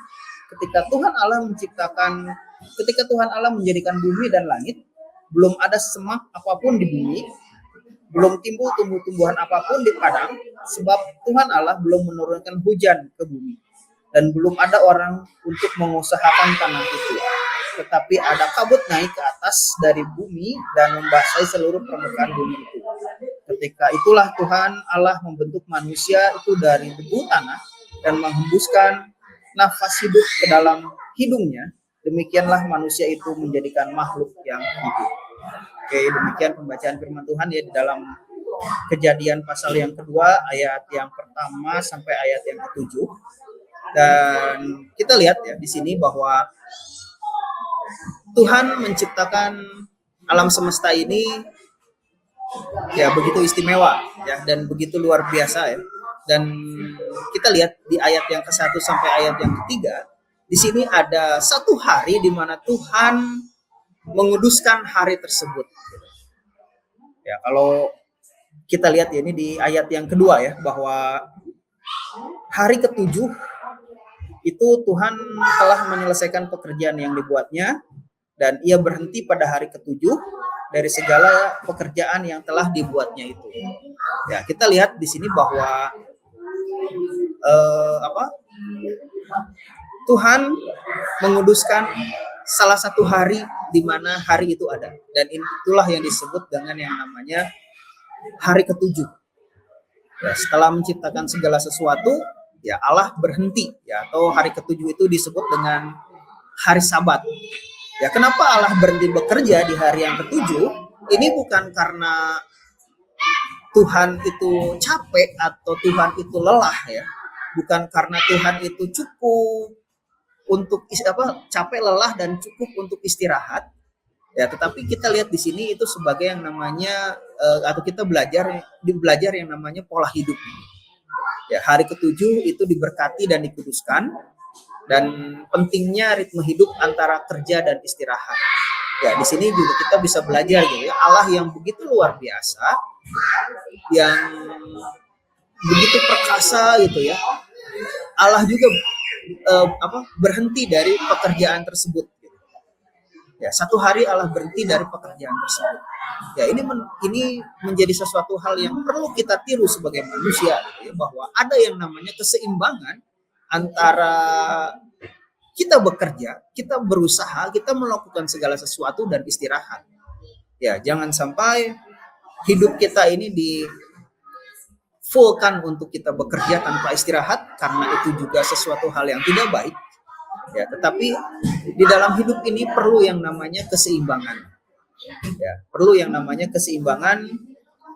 Ketika Tuhan Allah menjadikan bumi dan langit, belum ada semak apapun di bumi, belum timbul tumbuh-tumbuhan apapun di padang, sebab Tuhan Allah belum menurunkan hujan ke bumi, dan belum ada orang untuk mengusahakan tanah itu. Tetapi ada kabut naik ke atas dari bumi dan membasahi seluruh permukaan bumi itu. Ketika itulah Tuhan Allah membentuk manusia itu dari debu tanah dan menghembuskan nafas hidup ke dalam hidungnya. Demikianlah manusia itu menjadikan makhluk yang hidup. Oke, demikian pembacaan firman Tuhan ya di dalam Kejadian pasal yang kedua ayat yang pertama sampai ayat yang ke-7. Dan kita lihat ya di sini bahwa Tuhan menciptakan alam semesta ini ya begitu istimewa ya dan begitu luar biasa ya. Dan kita lihat di ayat yang ke-1 sampai ayat yang ke-3, di sini ada satu hari di mana Tuhan menguduskan hari tersebut. Ya, kalau kita lihat ya, ini di ayat yang kedua ya, bahwa hari ke-7 itu Tuhan telah menyelesaikan pekerjaan yang dibuatnya dan ia berhenti pada hari ke-7 dari segala pekerjaan yang telah dibuatnya itu. Ya, kita lihat di sini bahwa Tuhan menguduskan salah satu hari di mana hari itu ada, dan itulah yang disebut dengan yang namanya hari ke-7. Ya, setelah menciptakan segala sesuatu, ya Allah berhenti ya, atau hari ke-7 itu disebut dengan hari Sabat. Ya, kenapa Allah berhenti bekerja di hari yang ke-7? Ini bukan karena Tuhan itu capek atau Tuhan itu lelah ya. Bukan karena Tuhan itu cukup untuk capek, lelah, dan cukup untuk istirahat. Ya, tetapi kita lihat di sini itu sebagai yang namanya atau kita belajar yang namanya pola hidup. Ya, hari ke-7 itu diberkati dan dikuduskan, dan pentingnya ritme hidup antara kerja dan istirahat. Ya, di sini juga kita bisa belajar gitu ya, Allah yang begitu luar biasa, yang begitu perkasa gitu ya. Allah juga berhenti dari pekerjaan tersebut. Ya, satu hari Allah berhenti dari pekerjaan tersebut. Ya, ini menjadi sesuatu hal yang perlu kita tiru sebagai manusia, gitu ya, bahwa ada yang namanya keseimbangan antara kita bekerja, kita berusaha, kita melakukan segala sesuatu dan istirahat. Ya, jangan sampai hidup kita ini fullkan untuk kita bekerja tanpa istirahat, karena itu juga sesuatu hal yang tidak baik. Ya, tetapi di dalam hidup ini perlu yang namanya keseimbangan. Ya, perlu yang namanya keseimbangan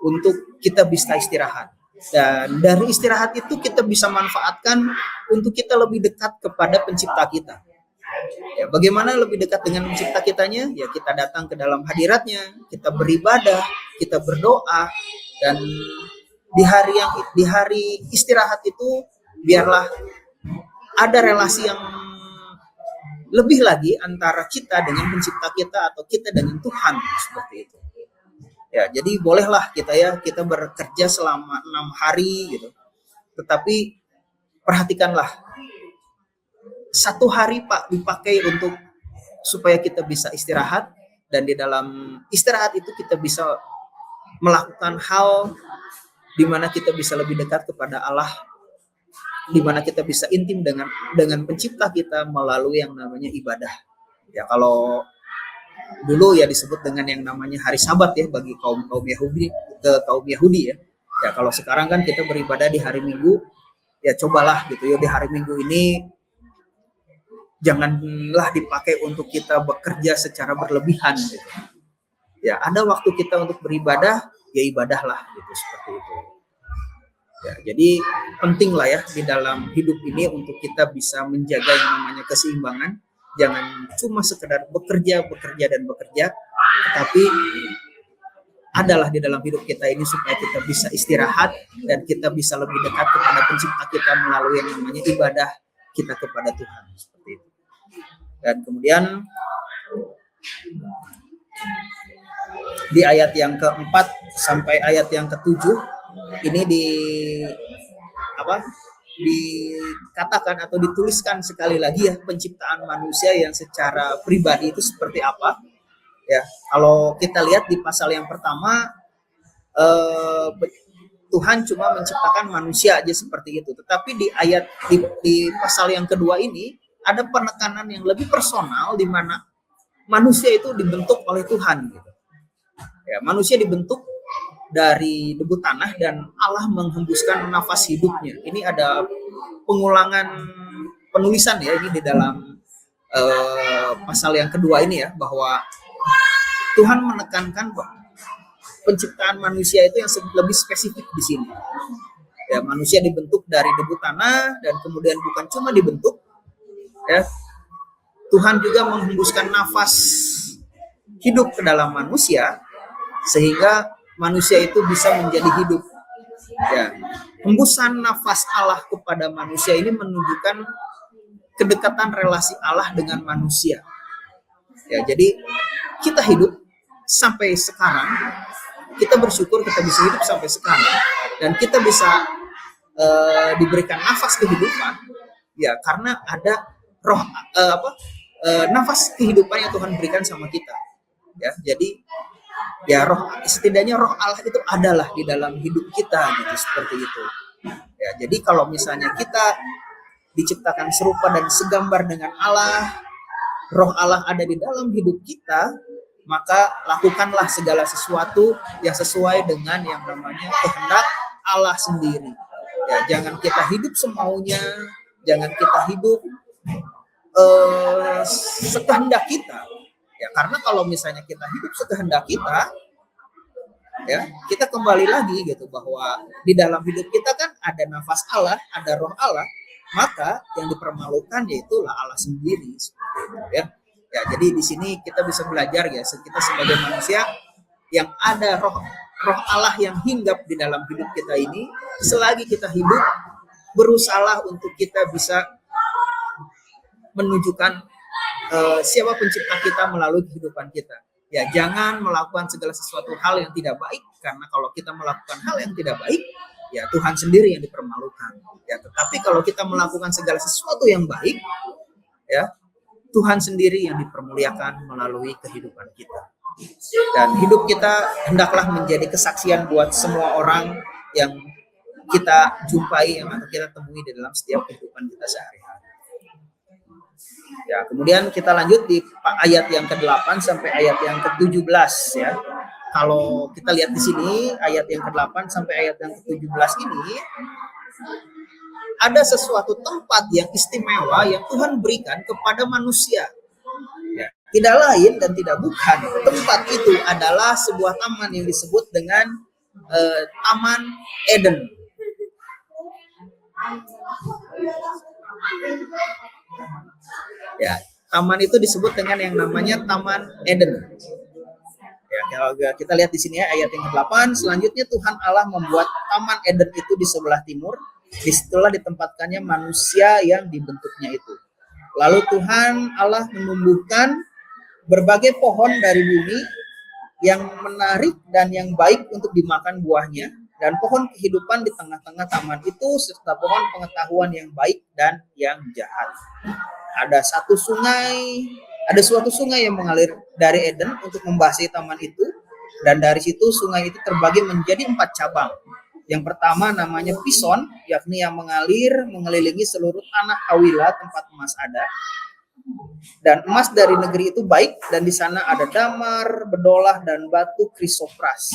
untuk kita bisa istirahat. Dan dari istirahat itu kita bisa manfaatkan untuk kita lebih dekat kepada pencipta kita. Ya, bagaimana lebih dekat dengan pencipta kitanya? Ya, kita datang ke dalam hadiratnya, kita beribadah, kita berdoa, dan di hari istirahat itu biarlah ada relasi yang lebih lagi antara kita dengan pencipta kita atau kita dengan Tuhan, seperti itu. Ya, jadi bolehlah kita bekerja selama 6 hari gitu. Tetapi perhatikanlah, 1 hari Pak dipakai untuk supaya kita bisa istirahat, dan di dalam istirahat itu kita bisa melakukan hal di mana kita bisa lebih dekat kepada Allah, di mana kita bisa intim dengan pencipta kita melalui yang namanya ibadah. Ya, kalau dulu ya disebut dengan yang namanya hari Sabat ya bagi kaum Yahudi ya. Ya, kalau sekarang kan kita beribadah di hari Minggu, ya cobalah gitu ya, di hari Minggu ini janganlah dipakai untuk kita bekerja secara berlebihan gitu. Ya, ada waktu kita untuk beribadah, ya ibadahlah gitu, seperti itu. Ya, jadi penting lah ya di dalam hidup ini untuk kita bisa menjaga yang namanya keseimbangan. Jangan cuma sekedar bekerja dan bekerja, tetapi adalah di dalam hidup kita ini supaya kita bisa istirahat dan kita bisa lebih dekat kepada pencipta kita melalui yang namanya ibadah kita kepada Tuhan, seperti itu. Dan kemudian di ayat yang keempat sampai ayat yang ketujuh ini dikatakan atau dituliskan sekali lagi ya penciptaan manusia yang secara pribadi itu seperti apa. Ya, kalau kita lihat di pasal yang pertama, Tuhan cuma menciptakan manusia aja seperti itu. Tetapi di pasal yang kedua ini ada penekanan yang lebih personal, di mana manusia itu dibentuk oleh Tuhan gitu. Ya, manusia dibentuk dari debu tanah dan Allah menghembuskan nafas hidupnya. Ini ada pengulangan penulisan ya ini di dalam pasal yang kedua ini ya, bahwa Tuhan menekankan penciptaan manusia itu yang lebih spesifik di sini. Ya, manusia dibentuk dari debu tanah dan kemudian bukan cuma dibentuk, ya, Tuhan juga menghembuskan nafas hidup ke dalam manusia sehingga manusia itu bisa menjadi hidup. Ya, hembusan nafas Allah kepada manusia ini menunjukkan kedekatan relasi Allah dengan manusia. Ya, jadi kita hidup sampai sekarang, kita bersyukur kita bisa hidup sampai sekarang dan kita bisa diberikan nafas kehidupan, ya karena ada roh nafas kehidupan yang Tuhan berikan sama kita. Ya, jadi ya setidaknya roh Allah itu adalah di dalam hidup kita gitu, seperti itu. Ya, jadi kalau misalnya kita diciptakan serupa dan segambar dengan Allah, roh Allah ada di dalam hidup kita, maka lakukanlah segala sesuatu yang sesuai dengan yang namanya kehendak Allah sendiri. Ya, jangan kita hidup semaunya, jangan kita hidup sekehendak kita. Ya, karena kalau misalnya kita hidup sekehendak kita, ya kita kembali lagi gitu bahwa di dalam hidup kita kan ada nafas Allah, ada roh Allah, maka yang dipermalukan yaitulah Allah sendiri, seperti itu ya. Ya, jadi di sini kita bisa belajar ya, kita sebagai manusia yang ada roh Allah yang hinggap di dalam hidup kita ini, selagi kita hidup berusaha untuk kita bisa menunjukkan siapa pencipta kita melalui kehidupan kita. Ya, jangan melakukan segala sesuatu hal yang tidak baik, karena kalau kita melakukan hal yang tidak baik, ya Tuhan sendiri yang dipermalukan. Ya, tetapi kalau kita melakukan segala sesuatu yang baik, ya Tuhan sendiri yang dipermuliakan melalui kehidupan kita. Dan hidup kita hendaklah menjadi kesaksian buat semua orang yang kita jumpai, yang kita temui di dalam setiap kehidupan kita sehari-hari. Ya, kemudian kita lanjut di ayat yang ke-8 sampai ayat yang ke-17 ya. Kalau kita lihat di sini ayat yang ke-8 sampai ayat yang ke-17 ini ada sesuatu tempat yang istimewa yang Tuhan berikan kepada manusia. Ya, tidak lain dan tidak bukan. Tempat itu adalah sebuah taman yang disebut dengan Taman Eden. Ya, taman itu disebut dengan yang namanya Taman Eden. Ya, kalau kita lihat di sini ya ayat yang ke-8, selanjutnya Tuhan Allah membuat Taman Eden itu di sebelah timur. Disitulah ditempatkannya manusia yang dibentuknya itu. Lalu Tuhan Allah menumbuhkan berbagai pohon dari bumi yang menarik dan yang baik untuk dimakan buahnya, dan pohon kehidupan di tengah-tengah taman itu, serta pohon pengetahuan yang baik dan yang jahat. Ada suatu sungai yang mengalir dari Eden untuk membasahi taman itu, dan dari situ sungai itu terbagi menjadi 4 cabang. Yang pertama namanya Pison, yakni yang mengalir mengelilingi seluruh tanah Hawila tempat emas ada. Dan emas dari negeri itu baik, dan di sana ada damar, bedolah, dan batu krisopras.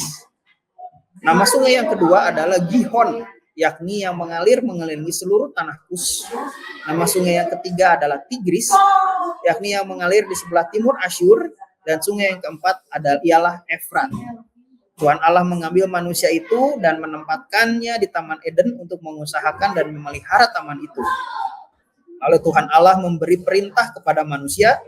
Nama sungai yang kedua adalah Gihon, yakni yang mengalir mengelilingi seluruh tanah Kus. Nama sungai yang ketiga adalah Tigris, yakni yang mengalir di sebelah timur Asyur. Dan sungai yang keempat ialah Efrat. Tuhan Allah mengambil manusia itu dan menempatkannya di Taman Eden untuk mengusahakan dan memelihara taman itu. Lalu Tuhan Allah memberi perintah kepada manusia,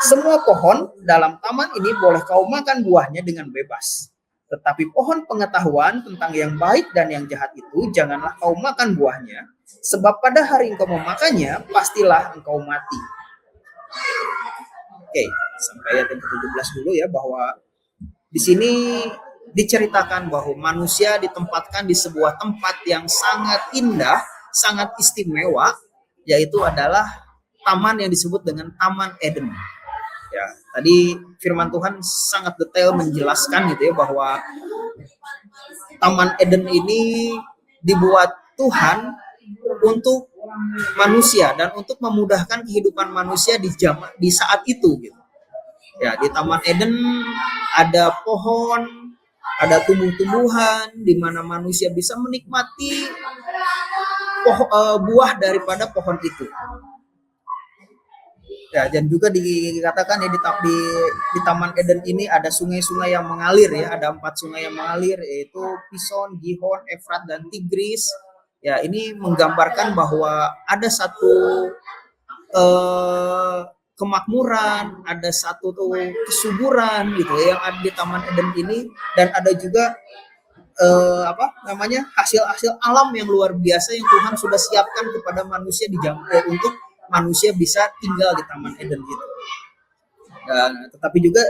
semua pohon dalam taman ini boleh kau makan buahnya dengan bebas. Tetapi pohon pengetahuan tentang yang baik dan yang jahat itu janganlah kau makan buahnya, sebab pada hari engkau memakannya, pastilah engkau mati. Oke, sampai ayat yang ke-17 dulu ya, bahwa di sini diceritakan bahwa manusia ditempatkan di sebuah tempat yang sangat indah, sangat istimewa, yaitu adalah taman yang disebut dengan Taman Eden. Ya, tadi firman Tuhan sangat detail menjelaskan gitu ya, bahwa Taman Eden ini dibuat Tuhan untuk manusia dan untuk memudahkan kehidupan manusia di saat itu gitu. Ya, di Taman Eden ada pohon, ada tumbuh-tumbuhan di mana manusia bisa menikmati buah daripada pohon itu. Ya, dan juga dikatakan ya di Taman Eden ini ada sungai-sungai yang mengalir ya, ada 4 sungai yang mengalir, yaitu Pison, Gihon, Efrat, dan Tigris. Ya, ini menggambarkan bahwa ada satu kemakmuran, ada satu kesuburan gitu ya, yang ada di Taman Eden ini, dan ada juga hasil-hasil alam yang luar biasa yang Tuhan sudah siapkan kepada manusia untuk manusia bisa tinggal di Taman Eden gitu. Dan tetapi juga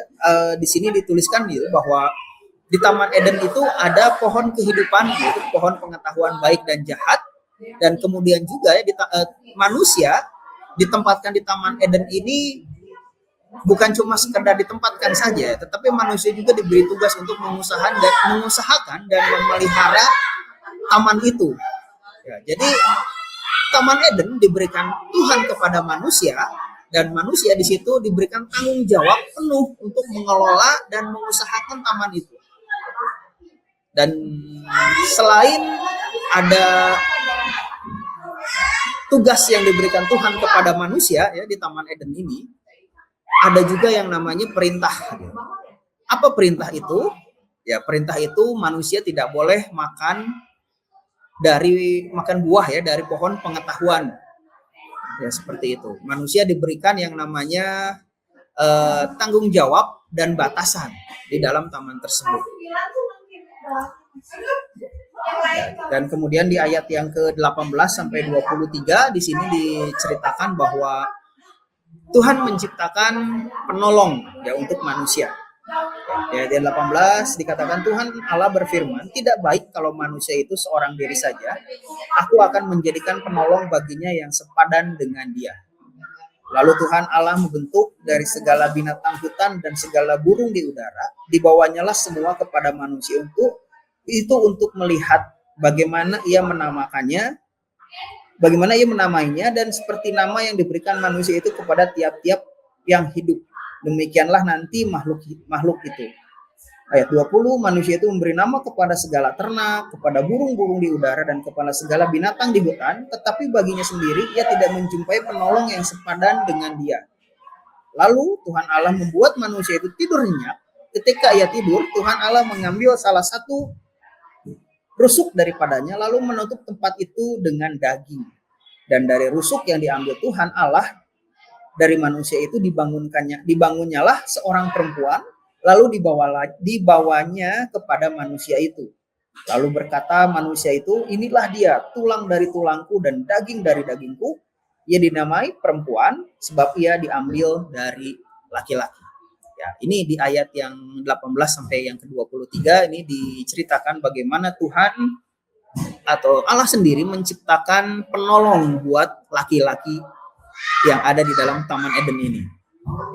di sini dituliskan gitu bahwa di Taman Eden itu ada pohon kehidupan, yaitu pohon pengetahuan baik dan jahat, dan kemudian juga ya manusia ditempatkan di Taman Eden ini bukan cuma sekedar ditempatkan saja, tetapi manusia juga diberi tugas untuk mengusahakan dan memelihara taman itu. Ya, jadi Taman Eden diberikan Tuhan kepada manusia, dan manusia di situ diberikan tanggung jawab penuh untuk mengelola dan mengusahakan taman itu. Dan selain ada tugas yang diberikan Tuhan kepada manusia ya di Taman Eden ini, ada juga yang namanya perintah. Apa perintah itu? Ya, perintah itu manusia tidak boleh makan buah ya dari pohon pengetahuan. Ya, seperti itu. Manusia diberikan yang namanya tanggung jawab dan batasan di dalam taman tersebut. Dan kemudian di ayat yang ke-18 sampai 23 di sini diceritakan bahwa Tuhan menciptakan penolong ya untuk manusia. Ya, di 18 dikatakan Tuhan Allah berfirman, tidak baik kalau manusia itu seorang diri saja. Aku akan menjadikan penolong baginya yang sepadan dengan dia. Lalu Tuhan Allah membentuk dari segala binatang hutan dan segala burung di udara, dibawanyalah semua kepada manusia untuk melihat bagaimana ia menamainya, dan seperti nama yang diberikan manusia itu kepada tiap-tiap yang hidup. Demikianlah nanti makhluk itu. Ayat 20, manusia itu memberi nama kepada segala ternak, kepada burung-burung di udara, dan kepada segala binatang di hutan, tetapi baginya sendiri ia tidak menjumpai penolong yang sepadan dengan dia. Lalu Tuhan Allah membuat manusia itu tidur nyenyak. Ketika ia tidur, Tuhan Allah mengambil salah satu rusuk daripadanya, lalu menutup tempat itu dengan daging. Dan dari rusuk yang diambil Tuhan Allah dari manusia itu dibangunnyalah seorang perempuan, lalu dibawanya kepada manusia itu. Lalu berkata manusia itu, inilah dia, tulang dari tulangku dan daging dari dagingku. Ia dinamai perempuan sebab ia diambil dari laki-laki. Ya, Ya, ini di ayat yang 18 sampai yang ke-23 ini diceritakan bagaimana Tuhan atau Allah sendiri menciptakan penolong buat laki-laki yang ada di dalam Taman Eden ini.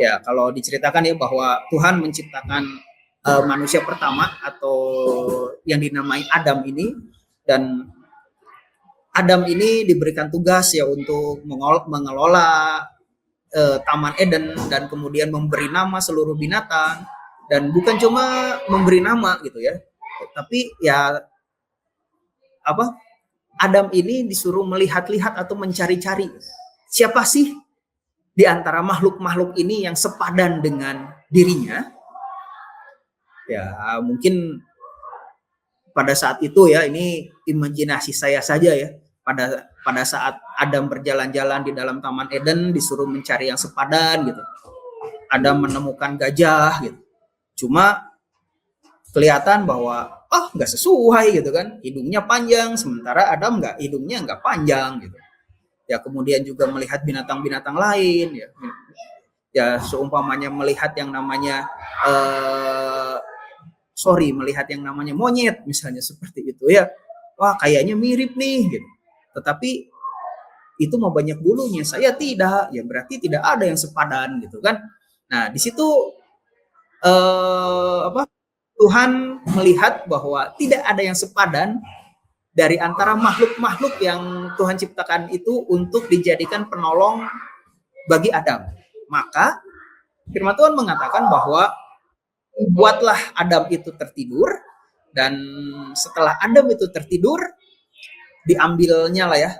Ya, kalau diceritakan ya bahwa Tuhan menciptakan manusia pertama atau yang dinamai Adam ini, dan Adam ini diberikan tugas ya untuk mengelola Taman Eden dan kemudian memberi nama seluruh binatang, dan bukan cuma memberi nama gitu ya, tapi ya apa, Adam ini disuruh melihat-lihat atau mencari-cari siapa sih di antara makhluk-makhluk ini yang sepadan dengan dirinya. Ya mungkin pada saat itu ya, ini imajinasi saya saja ya, pada saat Adam berjalan-jalan di dalam Taman Eden disuruh mencari yang sepadan gitu, Adam menemukan gajah gitu, cuma kelihatan bahwa nggak sesuai gitu kan, hidungnya panjang sementara Adam hidungnya nggak panjang gitu ya. Kemudian juga melihat binatang-binatang lain ya seumpamanya melihat yang namanya melihat yang namanya monyet misalnya, seperti itu ya, wah kayaknya mirip nih gitu, tetapi itu mau banyak bulunya, saya tidak, ya berarti tidak ada yang sepadan gitu kan. Nah di situ Tuhan melihat bahwa tidak ada yang sepadan dari antara makhluk-makhluk yang Tuhan ciptakan itu untuk dijadikan penolong bagi Adam. Maka firman Tuhan mengatakan bahwa buatlah Adam itu tertidur, dan setelah Adam itu tertidur diambilnya lah ya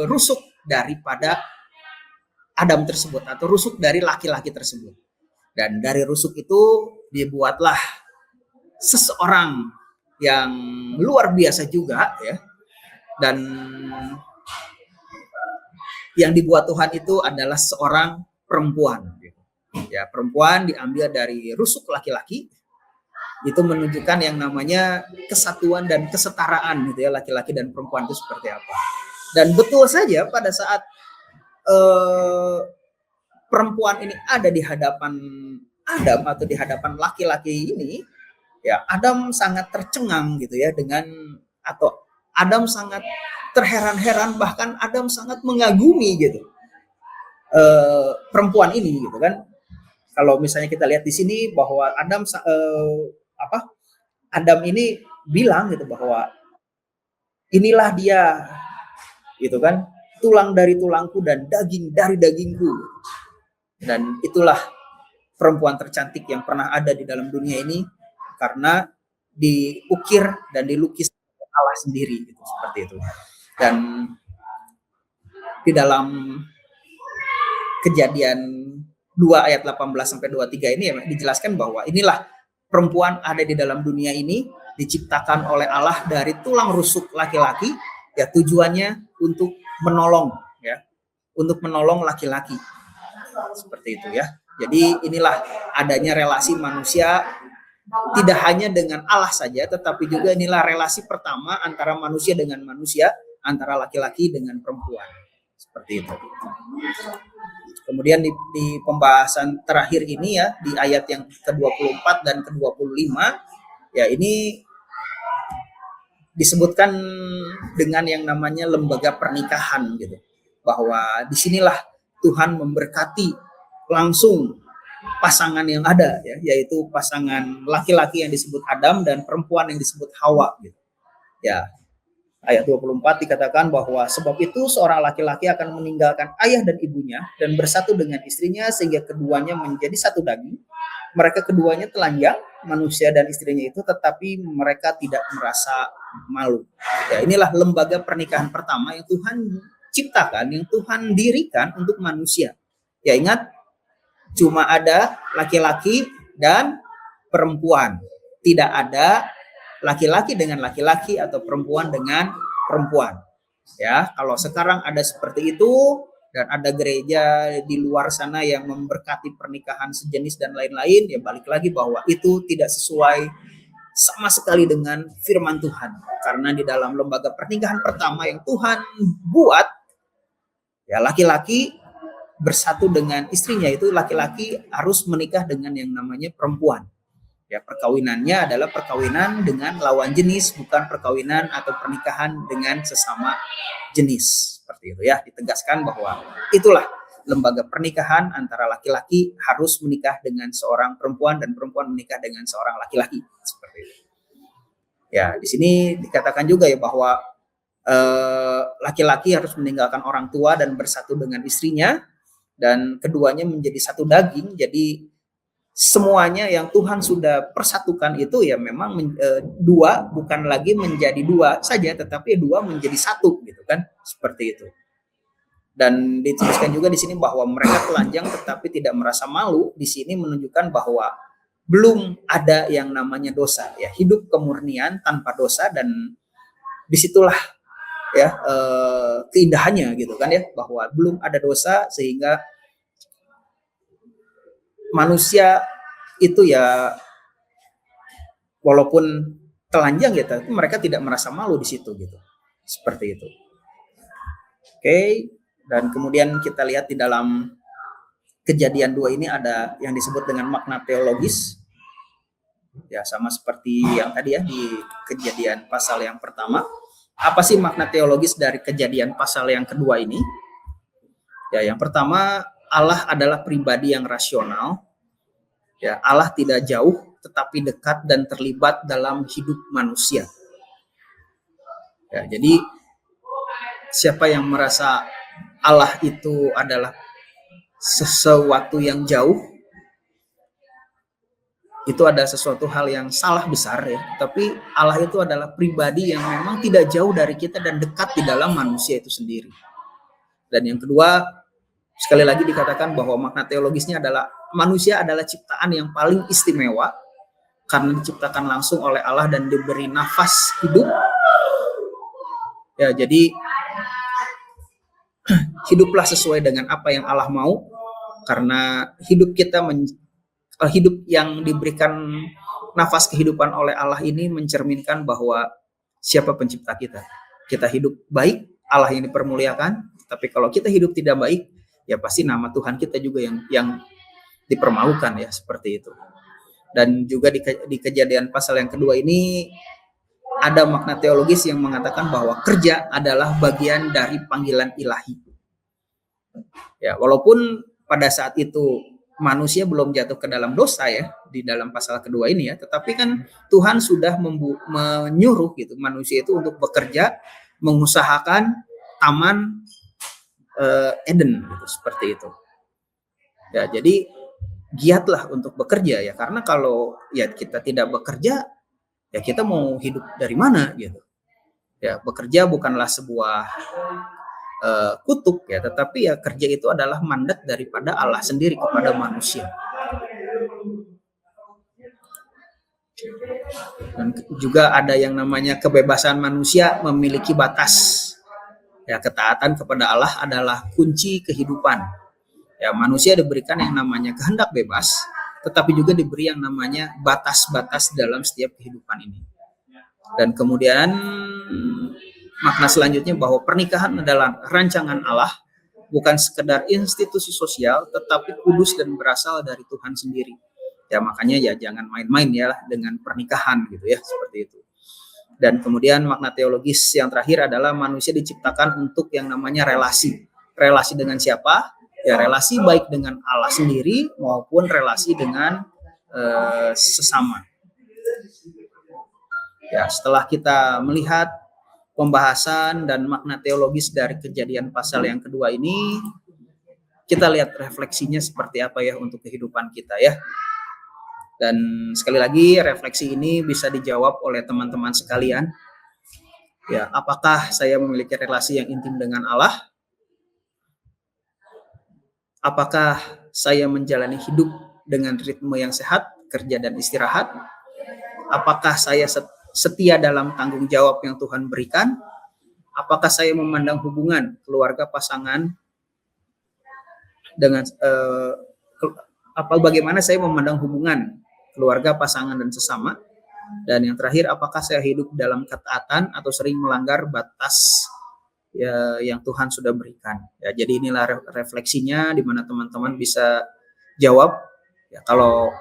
rusuk daripada Adam tersebut atau rusuk dari laki-laki tersebut, dan dari rusuk itu dibuatlah seseorang yang luar biasa juga ya, dan yang dibuat Tuhan itu adalah seorang perempuan. Ya, perempuan diambil dari rusuk laki-laki, itu menunjukkan yang namanya kesatuan dan kesetaraan gitu ya, laki-laki dan perempuan itu seperti apa. Dan betul saja pada saat perempuan ini ada di hadapan Adam atau di hadapan laki-laki ini, ya Adam sangat tercengang gitu ya atau Adam sangat terheran-heran, bahkan Adam sangat mengagumi gitu perempuan ini gitu kan. Kalau misalnya kita lihat di sini bahwa Adam ini bilang gitu bahwa inilah dia gitu kan, tulang dari tulangku dan daging dari dagingku, dan itulah perempuan tercantik yang pernah ada di dalam dunia ini karena diukir dan dilukis Allah sendiri gitu, seperti itu. Dan di dalam Kejadian 2 ayat 18 sampai 23 ini ya, dijelaskan bahwa inilah perempuan ada di dalam dunia ini, diciptakan oleh Allah dari tulang rusuk laki-laki ya, tujuannya untuk menolong ya, untuk menolong laki-laki, seperti itu ya. Jadi inilah adanya relasi manusia tidak hanya dengan Allah saja, tetapi juga inilah relasi pertama antara manusia dengan manusia, antara laki-laki dengan perempuan, seperti itu. Kemudian di pembahasan terakhir ini ya, di ayat yang ke-24 dan ke-25 ya, ini disebutkan dengan yang namanya lembaga pernikahan gitu, bahwa disinilah Tuhan memberkati langsung pasangan yang ada ya, yaitu pasangan laki-laki yang disebut Adam dan perempuan yang disebut Hawa gitu. Ya, ayat 24 dikatakan bahwa sebab itu seorang laki-laki akan meninggalkan ayah dan ibunya dan bersatu dengan istrinya sehingga keduanya menjadi satu daging. Mereka keduanya telanjang, manusia dan istrinya itu, tetapi mereka tidak merasa malu. Ya, inilah lembaga pernikahan pertama yang Tuhan ciptakan, yang Tuhan dirikan untuk manusia. Ya ingat, cuma ada laki-laki dan perempuan. Tidak ada laki-laki dengan laki-laki atau perempuan dengan perempuan. Ya, kalau sekarang ada seperti itu dan ada gereja di luar sana yang memberkati pernikahan sejenis dan lain-lain, ya balik lagi bahwa itu tidak sesuai sama sekali dengan firman Tuhan. Karena di dalam lembaga pernikahan pertama yang Tuhan buat, ya laki-laki bersatu dengan istrinya, itu laki-laki harus menikah dengan yang namanya perempuan. Ya, perkawinannya adalah perkawinan dengan lawan jenis, bukan perkawinan atau pernikahan dengan sesama jenis. Seperti itu ya, ditegaskan bahwa itulah lembaga pernikahan antara laki-laki harus menikah dengan seorang perempuan dan perempuan menikah dengan seorang laki-laki. Seperti itu. Ya, di sini dikatakan juga ya bahwa laki-laki harus meninggalkan orang tua dan bersatu dengan istrinya, dan keduanya menjadi satu daging. Jadi semuanya yang Tuhan sudah persatukan itu ya memang dua, bukan lagi menjadi dua saja, tetapi dua menjadi satu gitu kan, seperti itu. Dan dituliskan juga di sini bahwa mereka telanjang tetapi tidak merasa malu. Di sini menunjukkan bahwa belum ada yang namanya dosa, ya, hidup kemurnian tanpa dosa, dan disitulah ya keindahannya gitu kan ya, bahwa belum ada dosa sehingga manusia itu ya walaupun telanjang gitu, tapi mereka tidak merasa malu di situ gitu. Seperti itu. Oke, dan kemudian kita lihat di dalam Kejadian 2 ini ada yang disebut dengan makna teologis. Ya, sama seperti yang tadi ya di Kejadian pasal yang pertama. Apa sih makna teologis dari Kejadian pasal yang kedua ini? Ya, yang pertama, Allah adalah pribadi yang rasional. Ya, Allah tidak jauh tetapi dekat dan terlibat dalam hidup manusia. Ya, jadi siapa yang merasa Allah itu adalah sesuatu yang jauh, itu ada sesuatu hal yang salah besar ya. Tapi Allah itu adalah pribadi yang memang tidak jauh dari kita dan dekat di dalam manusia itu sendiri. Dan yang kedua, sekali lagi dikatakan bahwa makna teologisnya adalah manusia adalah ciptaan yang paling istimewa karena diciptakan langsung oleh Allah dan diberi nafas hidup. Ya, jadi hiduplah sesuai dengan apa yang Allah mau, karena hidup kita hidup yang diberikan nafas kehidupan oleh Allah ini mencerminkan bahwa siapa pencipta kita. Kita hidup baik, Allah yang dipermuliakan. Tapi kalau kita hidup tidak baik, ya pasti nama Tuhan kita juga yang dipermalukan ya, seperti itu. Dan juga di Kejadian pasal yang kedua ini ada makna teologis yang mengatakan bahwa kerja adalah bagian dari panggilan ilahi. Ya, walaupun pada saat itu manusia belum jatuh ke dalam dosa ya di dalam pasal kedua ini ya, tetapi kan Tuhan sudah menyuruh gitu manusia itu untuk bekerja, mengusahakan taman Eden gitu, seperti itu. Ya, jadi giatlah untuk bekerja ya, karena kalau ya kita tidak bekerja ya kita mau hidup dari mana gitu. Ya, bekerja bukanlah sebuah kutuk ya, tetapi ya kerja itu adalah mandat daripada Allah sendiri kepada manusia. Dan juga ada yang namanya kebebasan manusia memiliki batas. Ya, ketaatan kepada Allah adalah kunci kehidupan. Ya, manusia diberikan yang namanya kehendak bebas, tetapi juga diberi yang namanya batas-batas dalam setiap kehidupan ini. Dan kemudian makna selanjutnya bahwa pernikahan adalah rancangan Allah, bukan sekedar institusi sosial, tetapi kudus dan berasal dari Tuhan sendiri. Ya, makanya ya jangan main-main ya dengan pernikahan gitu ya, seperti itu. Dan kemudian makna teologis yang terakhir adalah manusia diciptakan untuk yang namanya relasi. Relasi dengan siapa? Ya, relasi baik dengan Allah sendiri maupun relasi dengan sesama. Ya, setelah kita melihat pembahasan dan makna teologis dari Kejadian pasal yang kedua ini, kita lihat refleksinya seperti apa ya untuk kehidupan kita ya. Dan sekali lagi refleksi ini bisa dijawab oleh teman-teman sekalian. Ya, apakah saya memiliki relasi yang intim dengan Allah? Apakah saya menjalani hidup dengan ritme yang sehat, kerja dan istirahat? Apakah saya setia dalam tanggung jawab yang Tuhan berikan? Apakah saya memandang hubungan keluarga pasangan dengan bagaimana saya memandang hubungan keluarga, pasangan, dan sesama? Dan yang terakhir, apakah saya hidup dalam ketaatan atau sering melanggar batas ya yang Tuhan sudah berikan. Ya, jadi inilah refleksinya di mana teman-teman bisa jawab. Ya, kalau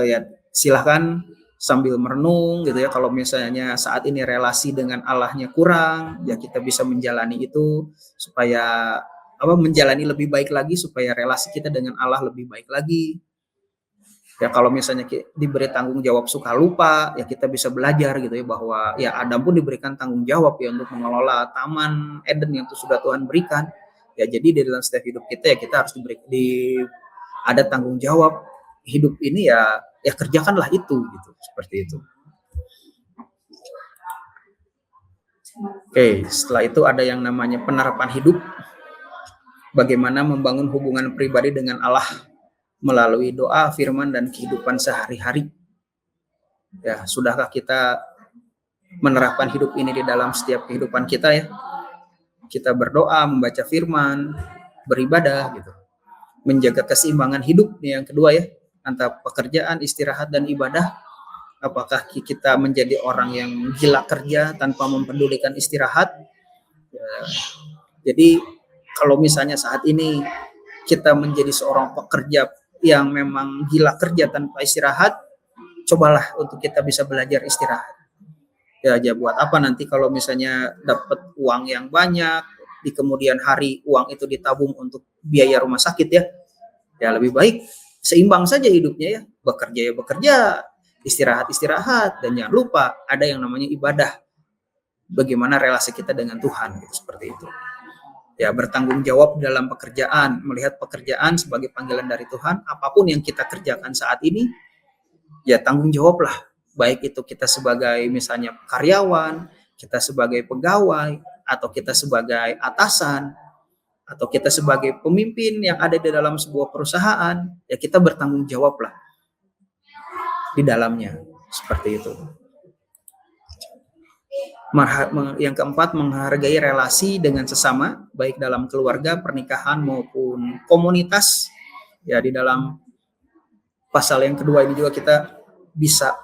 ya silahkan sambil merenung gitu ya. Kalau misalnya saat ini relasi dengan Allahnya kurang, ya kita bisa menjalani itu supaya menjalani lebih baik lagi, supaya relasi kita dengan Allah lebih baik lagi. Ya kalau misalnya diberi tanggung jawab suka lupa, ya kita bisa belajar gitu ya, bahwa ya Adam pun diberikan tanggung jawab ya untuk mengelola taman Eden yang sudah Tuhan berikan. Ya jadi di dalam setiap hidup kita ya kita harus ada tanggung jawab hidup ini, ya kerjakanlah itu gitu, seperti itu. Oke, setelah itu ada yang namanya penerapan hidup. Bagaimana membangun hubungan pribadi dengan Allah melalui doa, firman, dan kehidupan sehari-hari. Ya, sudahkah kita menerapkan hidup ini di dalam setiap kehidupan kita ya? Kita berdoa, membaca firman, beribadah gitu. Menjaga keseimbangan hidup yang kedua ya, antara pekerjaan, istirahat, dan ibadah. Apakah kita menjadi orang yang gila kerja tanpa mempedulikan istirahat? Ya, jadi kalau misalnya saat ini kita menjadi seorang pekerja yang memang gila kerja tanpa istirahat, cobalah untuk kita bisa belajar istirahat. Ya buat apa nanti kalau misalnya dapat uang yang banyak, di kemudian hari uang itu ditabung untuk biaya rumah sakit ya. Ya lebih baik seimbang saja hidupnya ya. Bekerja ya bekerja, istirahat, dan jangan lupa ada yang namanya ibadah. Bagaimana relasi kita dengan Tuhan gitu, seperti itu. Ya bertanggung jawab dalam pekerjaan, melihat pekerjaan sebagai panggilan dari Tuhan. Apapun yang kita kerjakan saat ini, ya tanggung jawablah. Baik itu kita sebagai misalnya karyawan, kita sebagai pegawai, atau kita sebagai atasan, atau kita sebagai pemimpin yang ada di dalam sebuah perusahaan, ya kita bertanggung jawablah di dalamnya, seperti itu. Yang keempat, menghargai relasi dengan sesama, baik dalam keluarga, pernikahan, maupun komunitas. Ya, di dalam pasal yang kedua ini juga kita bisa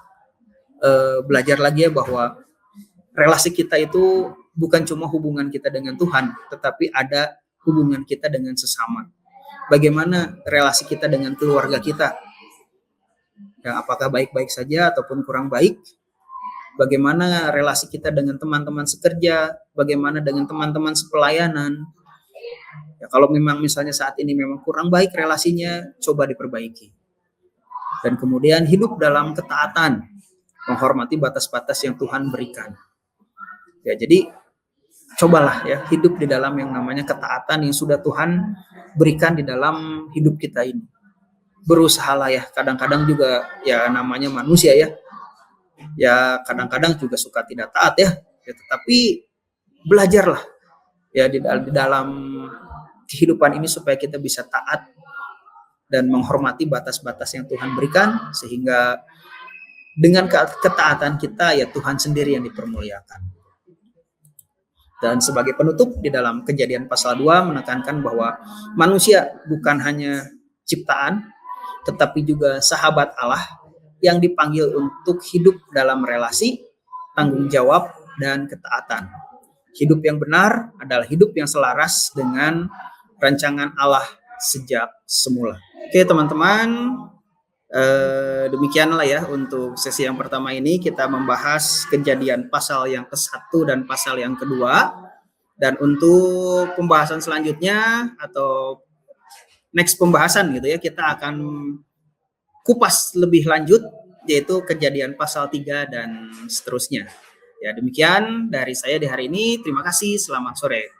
belajar lagi ya, bahwa relasi kita itu bukan cuma hubungan kita dengan Tuhan, tetapi ada hubungan kita dengan sesama. Bagaimana relasi kita dengan keluarga kita? Ya, apakah baik-baik saja ataupun kurang baik? Bagaimana relasi kita dengan teman-teman sekerja, bagaimana dengan teman-teman sepelayanan. Ya, kalau memang misalnya saat ini memang kurang baik relasinya, coba diperbaiki. Dan kemudian hidup dalam ketaatan, menghormati batas-batas yang Tuhan berikan. Ya, jadi cobalah ya hidup di dalam yang namanya ketaatan yang sudah Tuhan berikan di dalam hidup kita ini. Berusahalah ya, kadang-kadang juga ya namanya manusia ya. Ya kadang-kadang juga suka tidak taat ya, tetapi belajarlah ya di dalam kehidupan ini supaya kita bisa taat dan menghormati batas-batas yang Tuhan berikan, sehingga dengan ketaatan kita ya Tuhan sendiri yang dipermuliakan. Dan sebagai penutup, di dalam Kejadian pasal 2 menekankan bahwa manusia bukan hanya ciptaan, tetapi juga sahabat Allah yang dipanggil untuk hidup dalam relasi, tanggung jawab, dan ketaatan. Hidup yang benar adalah hidup yang selaras dengan rancangan Allah sejak semula. Oke teman-teman, demikianlah ya untuk sesi yang pertama ini. Kita membahas Kejadian pasal yang ke-1 dan pasal yang kedua. Dan untuk pembahasan selanjutnya atau next pembahasan gitu ya, kita akan kupas lebih lanjut, yaitu Kejadian pasal 3 dan seterusnya. Ya, demikian dari saya di hari ini. Terima kasih, selamat sore.